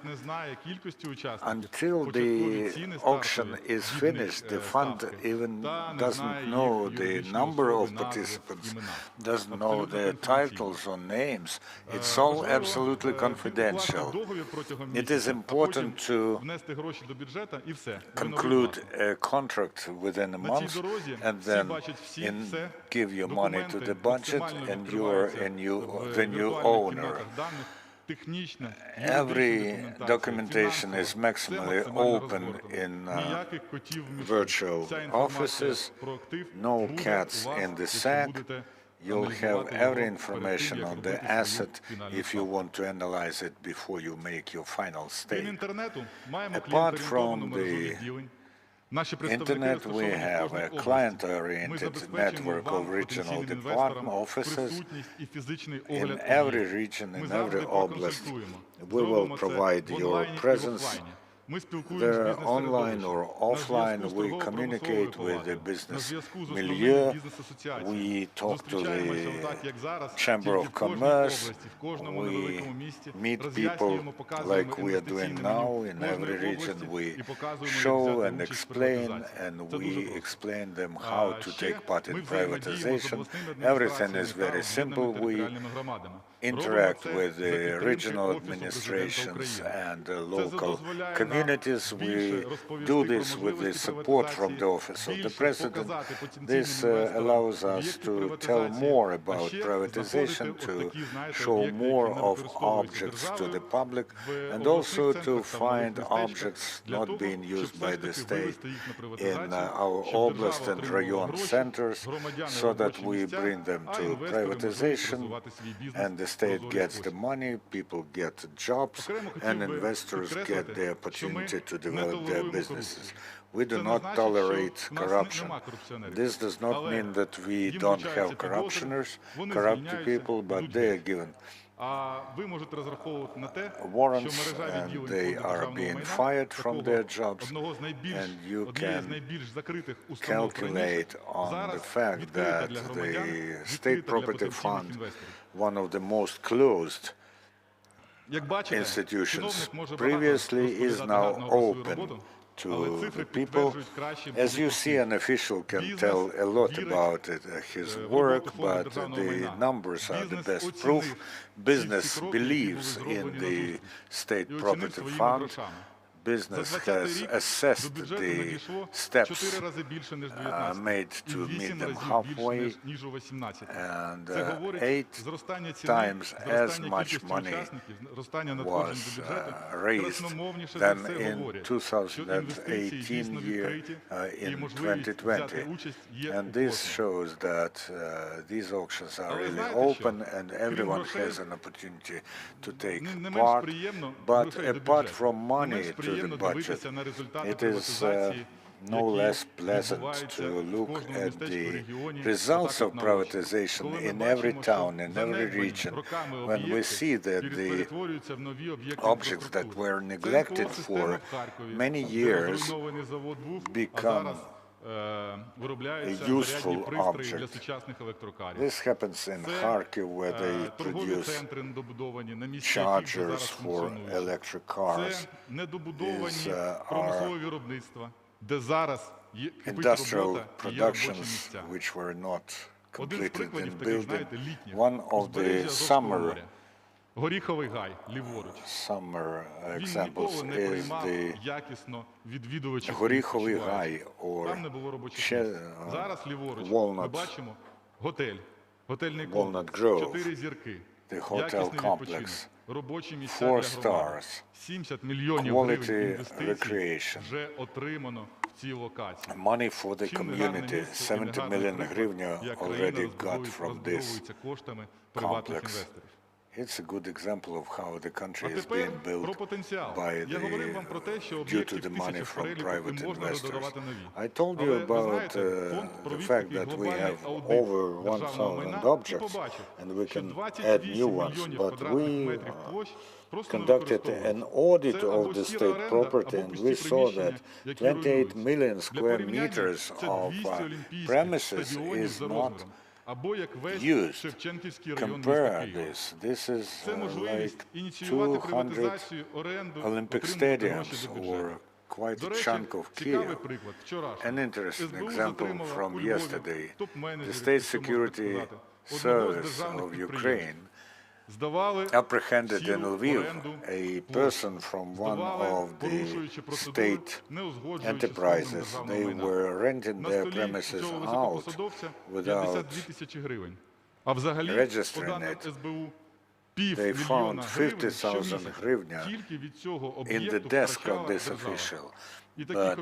Until the auction is finished, the fund even doesn't know the number of participants doesn't know their titles or names. It's all absolutely confidential. It is important to conclude a contract within a month and then give your money to the budget and you're the new owner. Every documentation is maximally open in virtual offices, no cats in the sack. You'll have every information on the asset if you want to analyze it before you make your final stake. Apart from the Internet, we have a client-oriented network of regional department offices. In every region, in every oblast, we will provide your presence. They're online or offline. We communicate with the business milieu. We talk to the Chamber of Commerce. We meet people like we are doing now. In every region, we show and we explain them how to take part in privatization. Everything is very simple. We interact with the regional administrations and the local communities. We do this with the support from the Office of the President. This allows us to tell more about privatization, to show more of objects to the public, and also to find objects not being used by the state in our oblast and rayon centers, so that we bring them to privatization, and the state gets the money, people get jobs, and investors get the opportunity to develop their businesses. We do not tolerate corruption. This does not mean that we don't have corrupt people, but they are given warrants and they are being fired from their jobs, and you can calculate on the fact that the State Property Fund, one of the most closed institutions previously, is now open to the people. As you see, an official can tell a lot about his work, but the numbers are the best proof. Business believes in the State Property Fund. Business has assessed the steps made to meet them halfway, and 8 times as much money was raised than in 2018 year in 2020. And this shows that these auctions are really open and everyone has an opportunity to take part. But apart from money to the budget, it is no less pleasant to look at the results of privatization in every town, in every region, when we see that the objects that were neglected for many years become a useful object. This happens in Kharkiv, where they produce chargers for electric cars. These are industrial productions which were not completed in building. One of the summer examples is the Горіховий Гай, or Walnut Grove, the hotel complex. 4 stars, quality recreation, money for the community, 70 million hryvnia already got from this complex. It's a good example of how the country is being built due to the money from private investors. I told you about the fact that we have over 1,000 objects and we can add new ones, but we conducted an audit of the state property and we saw that 28 million square meters of premises is not used. Compare this. This is like 200 Olympic stadiums or quite a chunk of Kiev. An interesting example from yesterday. The State Security Service of Ukraine apprehended in Lviv a person from one of the state enterprises. They were renting their premises out without registering it. They found 50,000 hryvnia in the desk of this official. But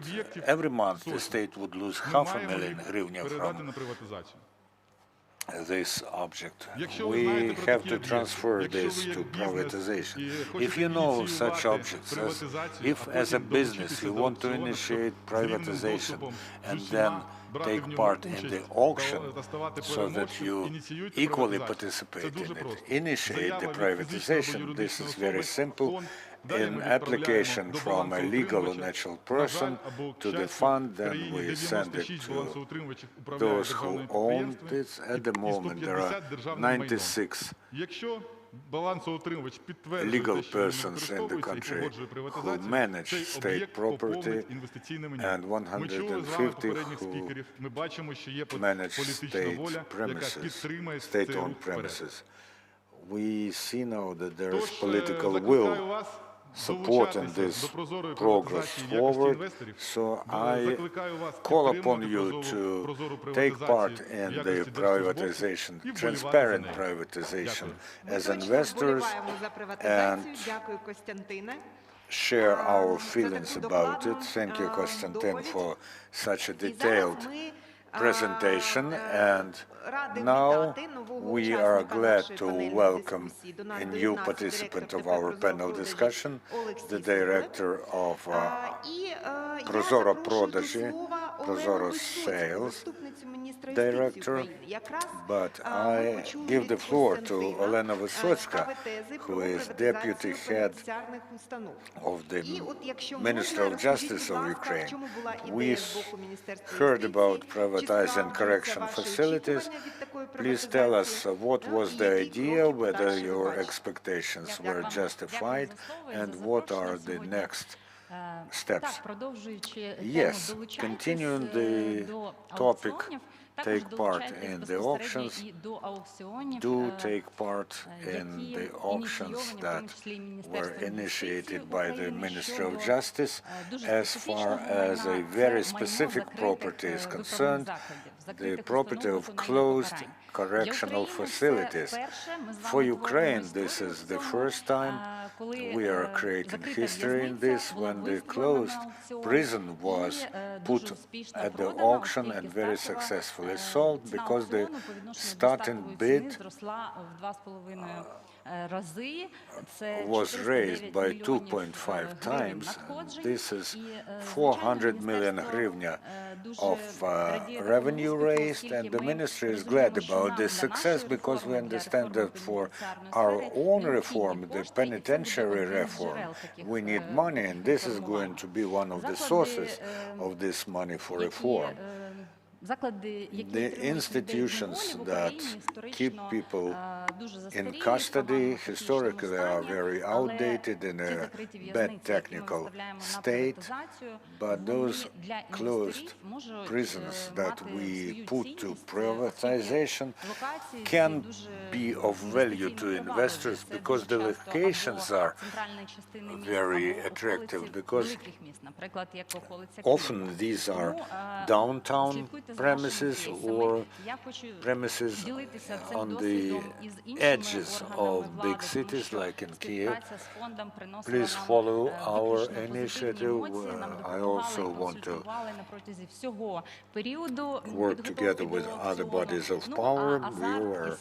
every month the state would lose 500,000 hryvnia from this object. We have to transfer this to privatization. If you know such objects, if as a business you want to initiate privatization and then take part in the auction so that you equally participate in it, initiate the privatization, this is very simple. In application from a legal or natural person to the fund, then we send it to those who own this. At the moment, there are 96 legal persons in the country who manage state property and 150 who manage state premises, state-owned premises. We see now that there is political will supporting this progress forward, so I call upon you to take part in the privatization, transparent privatization, as investors and share our feelings about it. Thank you, Konstantin, for such a detailed presentation, and now we are glad to welcome a new participant of our panel discussion, the director of Prozoro Продажі, Prozoro Sales Director, but I give the floor to Olena Висоцька, who is Deputy Head of the Minister of Justice of Ukraine. We heard about privatizing correction facilities. Please tell us what was the idea, whether your expectations were justified, and what are the next steps. Yes, continuing the topic, take part in the auctions, do take part in the auctions that were initiated by the Ministry of Justice. As far as a very specific property is concerned, the property of closed correctional facilities. For Ukraine, this is the first time we are creating history in this, when the closed prison was put at the auction and very successfully sold, because the starting bid was raised by 2.5 times. This is 400 million hryvnia of revenue raised, and the ministry is glad about this success, because we understand that for our own reform, the penitentiary reform, we need money, and this is going to be one of the sources of this money for reform. The institutions that keep people in custody historically are very outdated, in a bad technical state, but those closed prisons that we put to privatization can be of value to investors, because the locations are very attractive, because often these are downtown premises or premises on the edges of big cities like in Kiev. Please follow our initiative. I also want to work together with other bodies of power. We were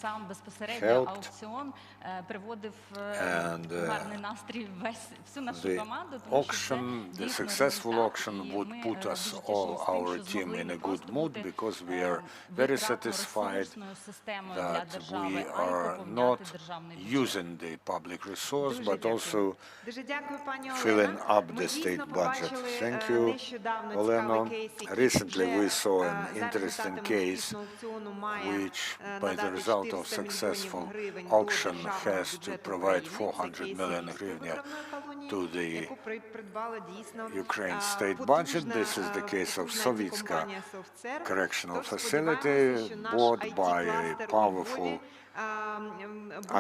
helped, and the auction, the successful auction, would put us all, our team, in a good mood, because we are very satisfied that we are not using the public resource, but also filling up the state budget. Thank you, Olena. Recently we saw an interesting case which, by the result of successful auction, has to provide 400 million hryvnia to the Ukraine state budget. This is the case of Sovitska Correctional Facility, bought by a powerful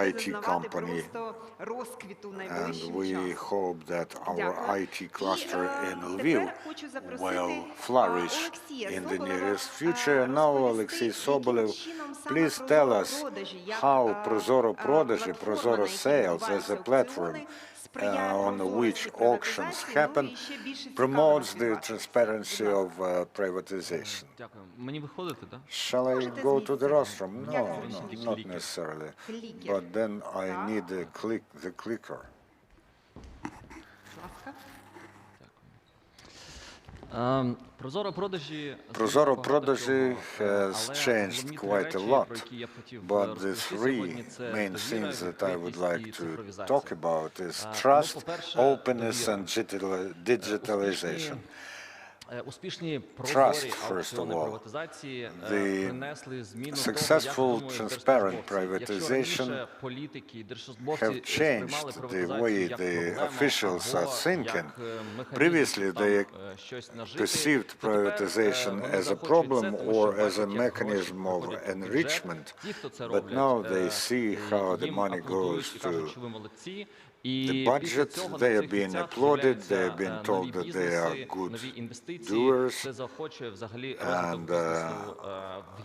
IT company, and we hope that our IT cluster in Lviv will flourish in the nearest future. And now, Alexei Sobolev, please tell us how Prozoro Prodaji, Prozoro Sales as a platform on which auctions happen, promotes the transparency of privatization. Shall I go to the rostrum? No, not necessarily. But then I need the clicker. Prozoro Prodaji has changed quite a lot, but the three main things that I would like to talk about is trust, openness, and digitalization. Trust, first of all. The successful, transparent privatization have changed the way the officials are thinking. Previously, they perceived privatization as a problem or as a mechanism of enrichment, but now they see how the money goes to the budget. They are being applauded, they are being told that they are good doers, and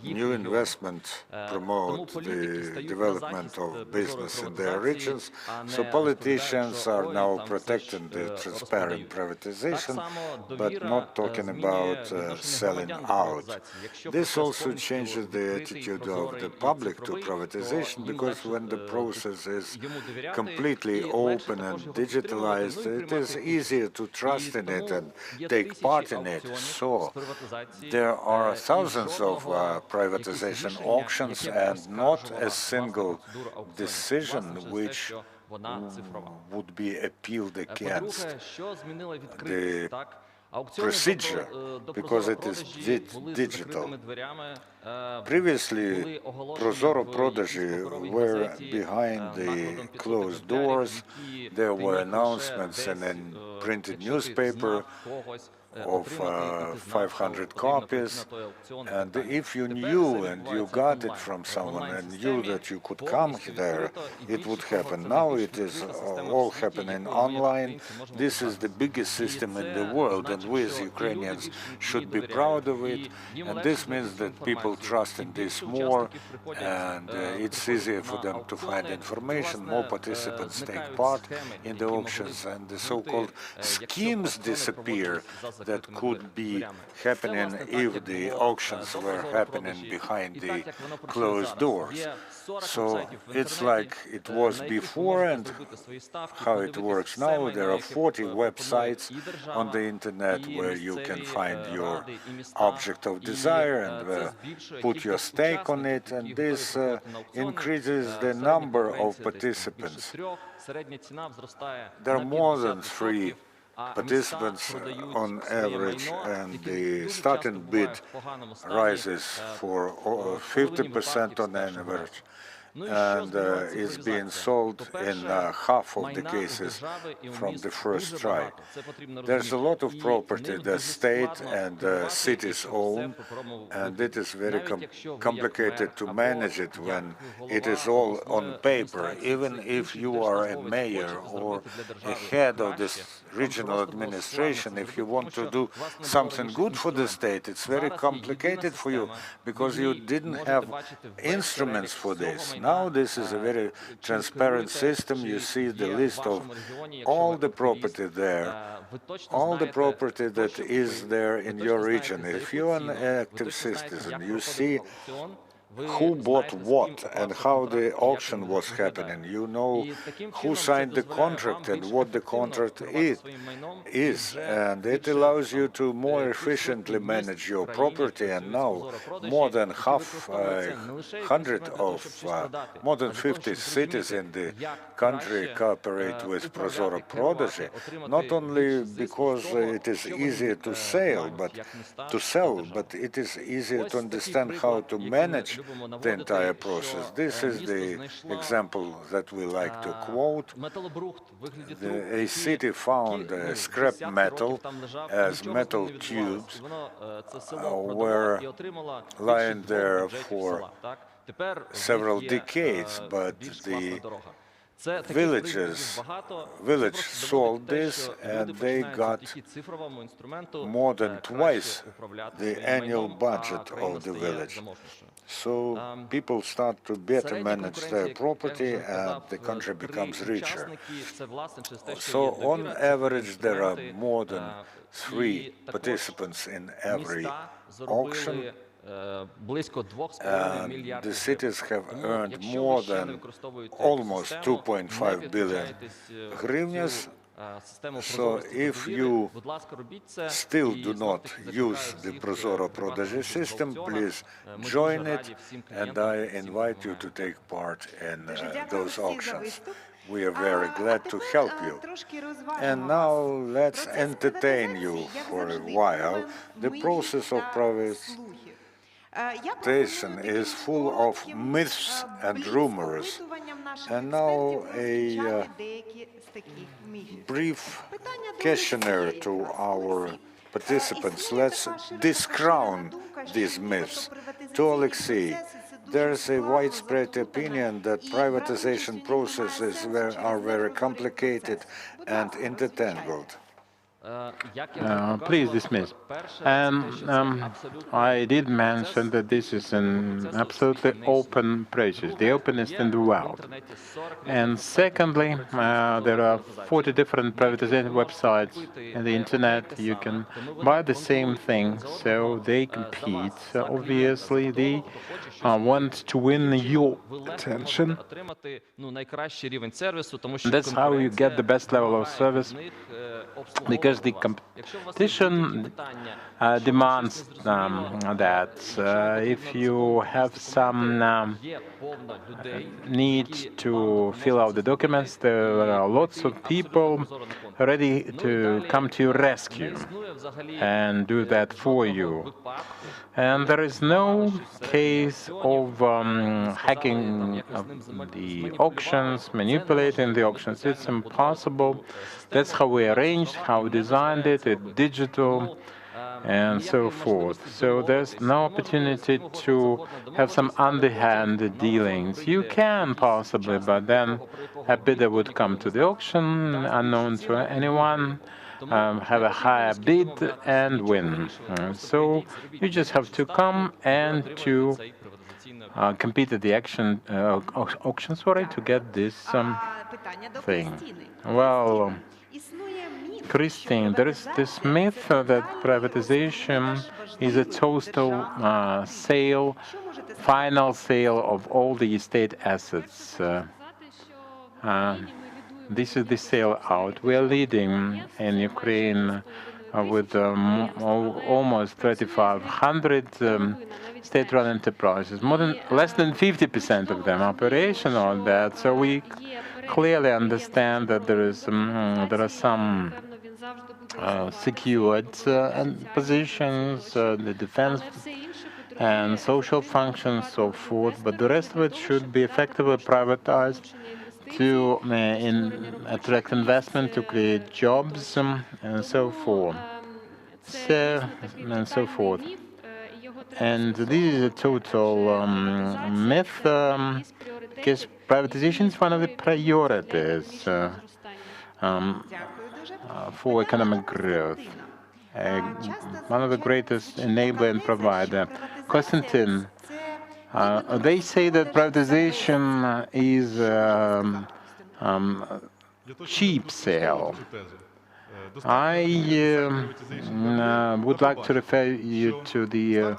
new investment promote the development of business in their regions. So politicians are now protecting the transparent privatization, but not talking about selling out. This also changes the attitude of the public to privatization, because when the process is completely open and digitalized, it is easier to trust in it and take part in it. So there are thousands of privatization auctions and not a single decision which would be appealed against the procedure, because it is digital. Previously, Prozoro Prodaji were behind the closed doors. There were announcements in a printed newspaper of 500 copies, and if you knew and you got it from someone and knew that you could come there, it would happen. Now it is all happening online. This is the biggest system in the world, and we as Ukrainians should be proud of it, and this means that people trust in this more, and it's easier for them to find information. More participants take part in the auctions, and the so-called schemes disappear that could be happening if the auctions were happening behind the closed doors. So it's like it was before and how it works now. There are 40 websites on the internet where you can find your object of desire and put your stake on it, and this increases the number of participants. There are more than 3 participants on average, and the starting bid rises for 50% on average, and is being sold in half of the cases from the first try. There's a lot of property that state and cities own, and it is very complicated to manage it when it is all on paper. Even if you are a mayor or a head of this regional administration, if you want to do something good for the state, it's very complicated for you because you didn't have instruments for this. Now this is a very transparent system. You see the list of all the property there, all the property that is there in your region. If you're an active citizen, you see who bought what and how the auction was happening. You know who signed the contract and what the contract is, and it allows you to more efficiently manage your property. And now more than more than 50 cities in the country cooperate with Prozoro Prodaji, not only because it is easier to sell, but it is easier to understand how to manage the entire process. This is the example that we like to quote. A city found scrap metal as metal tubes were lying there for several decades, but the village sold this, and they got more than twice the annual budget of the village. So people start to better manage their property, and the country becomes richer. So on average, there are more than 3 participants in every auction. And the cities have earned more than almost 2.5 billion hryvnias. So if you still do not use the Prozoro Prodaji system, please join it, and I invite you to take part in those auctions. We are very glad to help you. And now let's entertain you for a while. The process of privatization is full of myths and rumors. And now a brief questionnaire to our participants. Let's discrown these myths. To Alexei, there's a widespread opinion that privatization processes are very complicated and intertangled. Please dismiss. I did mention that this is an absolutely open process, the openest in the world. And secondly, there are 40 different privatization websites on the internet. You can buy the same thing, so they compete. Obviously, they want to win your attention. That's how you get the best level of service, because the competition demands that if you have some need to fill out the documents, there are lots of people ready to come to your rescue and do that for you. And there is no case of hacking the auctions, manipulating the auctions. It's impossible. That's how we arranged, how we designed it, it's digital, and so forth. So there's no opportunity to have some underhand dealings. You can possibly, but then a bidder would come to the auction, unknown to anyone, have a higher bid and win. So you just have to come and to compete at the auction, to get this thing. Well, Christine, there is this myth that privatization is a total sale, final sale of all the estate assets. This is the sale out. We are leading in Ukraine with almost 3,500 state-run enterprises. Less than 50% of them operational. That so we clearly understand that there are some secured positions, the defense and social functions, so forth. But the rest of it should be effectively privatized to attract investment, to create jobs, and so forth. And this is a total myth, because privatization is one of the priorities for economic growth. One of the greatest enabler and provider. Konstantin, they say that privatization is cheap sale. I would like to refer you to the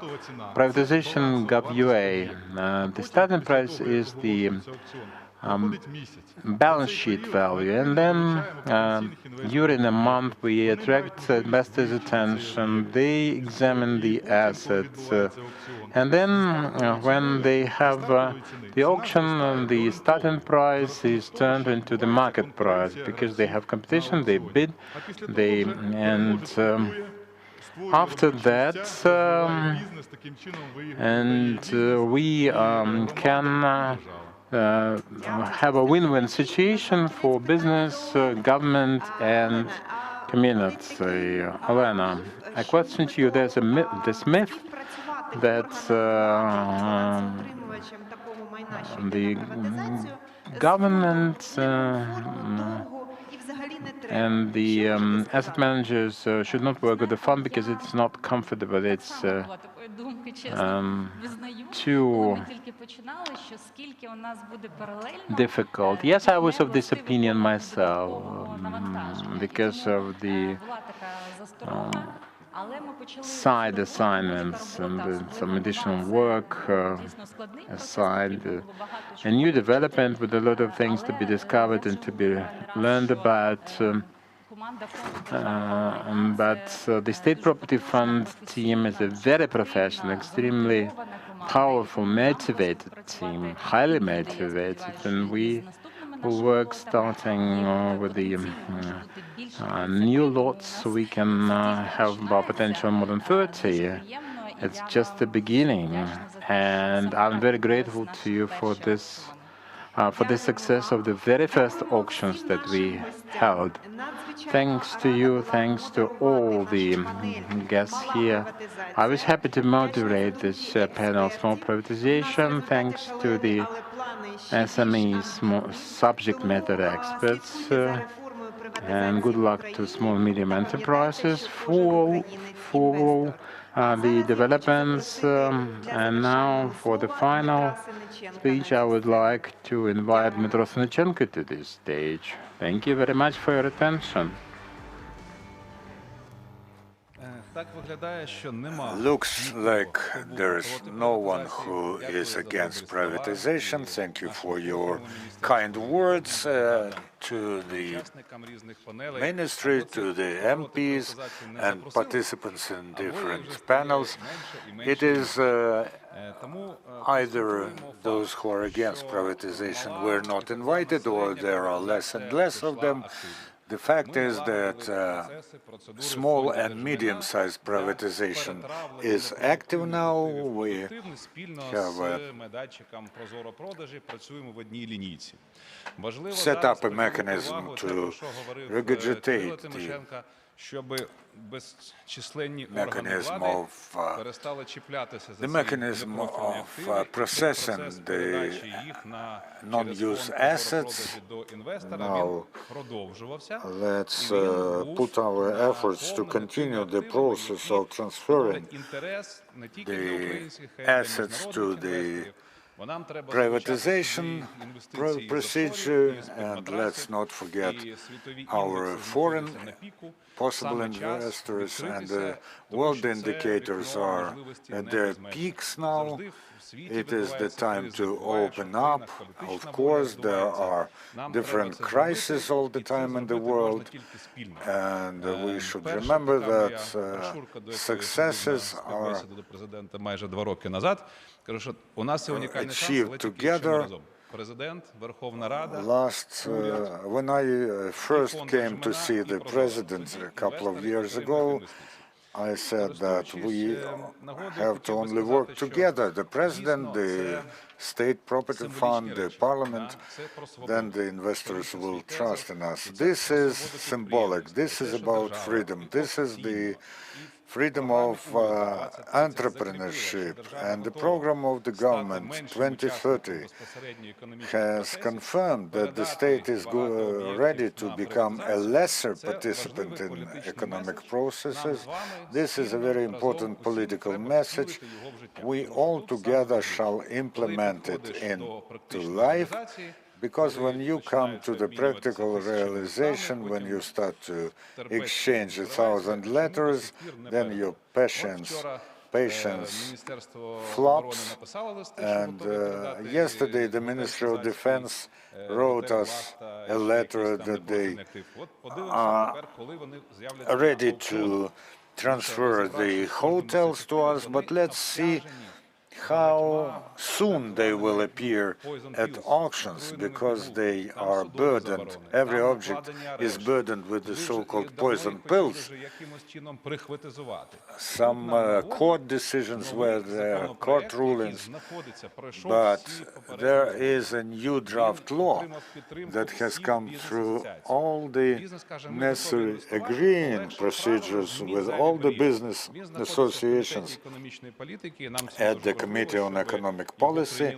privatization.gov.ua. The starting price is the balance sheet value, and then during a month we attract investors' attention, they examine the assets, and then when they have the auction, the starting price is turned into the market price, because they have competition, they bid, After that, we can have a win-win situation for business, government, and community. Olena, a question to you. There's this myth that the government and the asset managers should not work with the fund because it's not comfortable. It's too difficult. Yes, I was of this opinion myself because of the side assignments and some additional work aside, a new development with a lot of things to be discovered and to be learned about. But the State Property Fund team is a very professional, extremely powerful, motivated team, highly motivated, and we will work starting with the new lots so we can have about potential more than 30. It's just the beginning, and I'm very grateful to you for the success of the very first auctions that we held. Thanks to you, thanks to all the guests here. I was happy to moderate this panel, Small Privatization, thanks to the SMEs, subject matter experts, and good luck to small and medium enterprises for the developments. And now for the final speech, I would like to invite Dmytro Sonnechenko to this stage. Thank you very much for your attention. Looks like there's no one who is against privatization. Thank you for your kind words to the ministry, to the MPs and participants in different panels. It is either those who are against privatization were not invited, or there are less and less of them. The fact is that small and medium-sized privatization is active now. We have set up a mechanism to regurgitate the mechanism of processing the non-use assets. Now let's put our efforts to continue the process of transferring the assets to the privatization procedure, and let's not forget our foreign possible investors, and the world indicators are at their peaks now. It is the time to open up. Of course, there are different crises all the time in the world, and we should remember that successes are achieved together. When I first came to see the president a couple of years ago, I said that we have to only work together, the president, the state property fund, the parliament, then the investors will trust in us. This is symbolic. This is about freedom. This is the freedom of entrepreneurship, and the program of the government 2030 has confirmed that the state is ready to become a lesser participant in economic processes. This is a very important political message. We all together shall implement it into life, because when you come to the practical realization, when you start to exchange 1,000 letters, then your patience flops. And yesterday, the Ministry of Defense wrote us a letter that they are ready to transfer the hotels to us, but let's see how soon they will appear at auctions, because they are burdened. Every object is burdened with the so-called poison pills. Some court decisions were there, court rulings, but there is a new draft law that has come through all the necessary agreeing procedures with all the business associations at the Committee on Economic Policy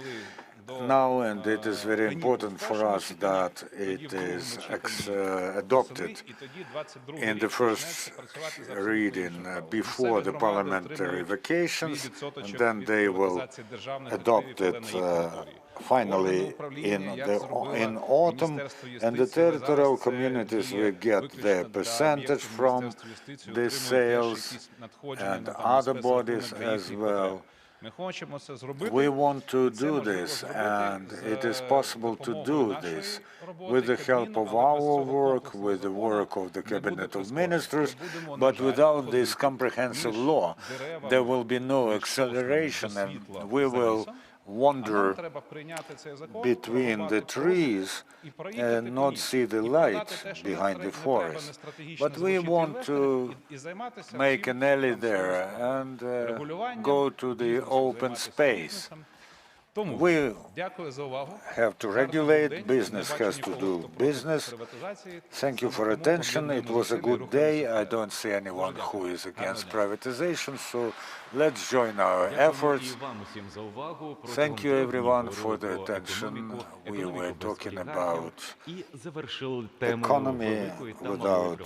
now, and it is very important for us that it is adopted in the first reading before the parliamentary vacations, and then they will adopt it finally in autumn, and the territorial communities will get their percentage from the sales, and other bodies as well. We want to do this, and it is possible to do this with the help of our work, with the work of the Cabinet of Ministers, but without this comprehensive law, there will be no acceleration, and we will wander between the trees and not see the light behind the forest. But we want to make an alley there and go to the open space. We have to regulate, business has to do business. Thank you for attention. It was a good day. I don't see anyone who is against privatization, so let's join our efforts. Thank you everyone for the attention. We were talking about economy without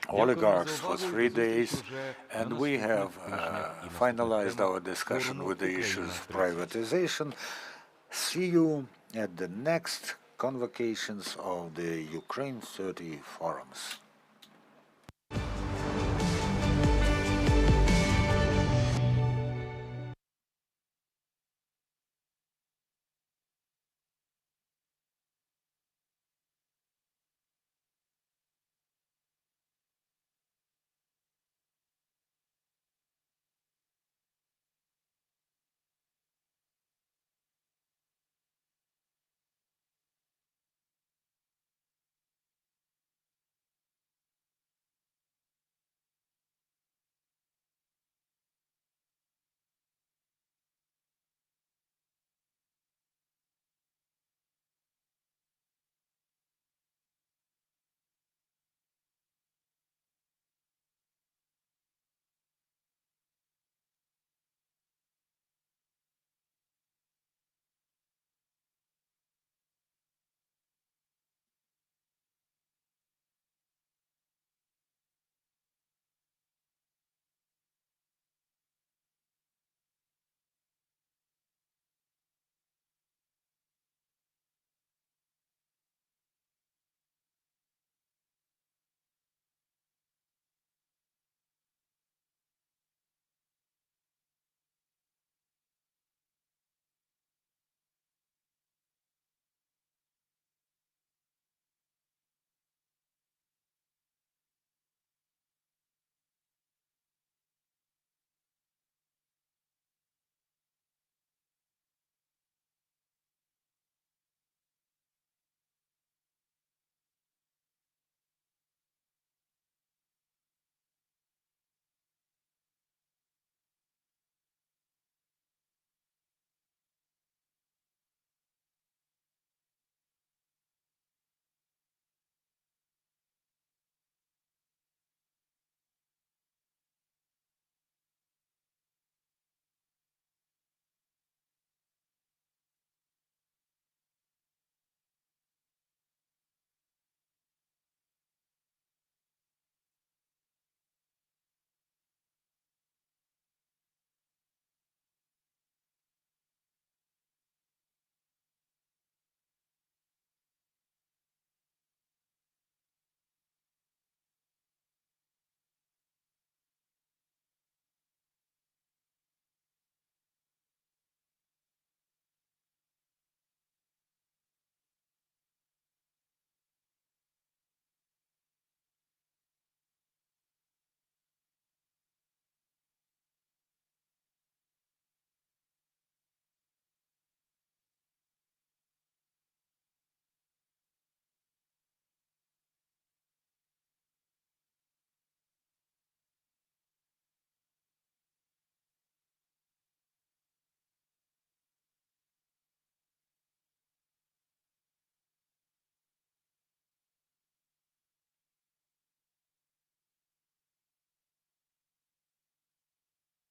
oligarchs for 3 days, and we have finalized our discussion with the issues of privatization. See you at the next convocations of the Ukraine 30 forums.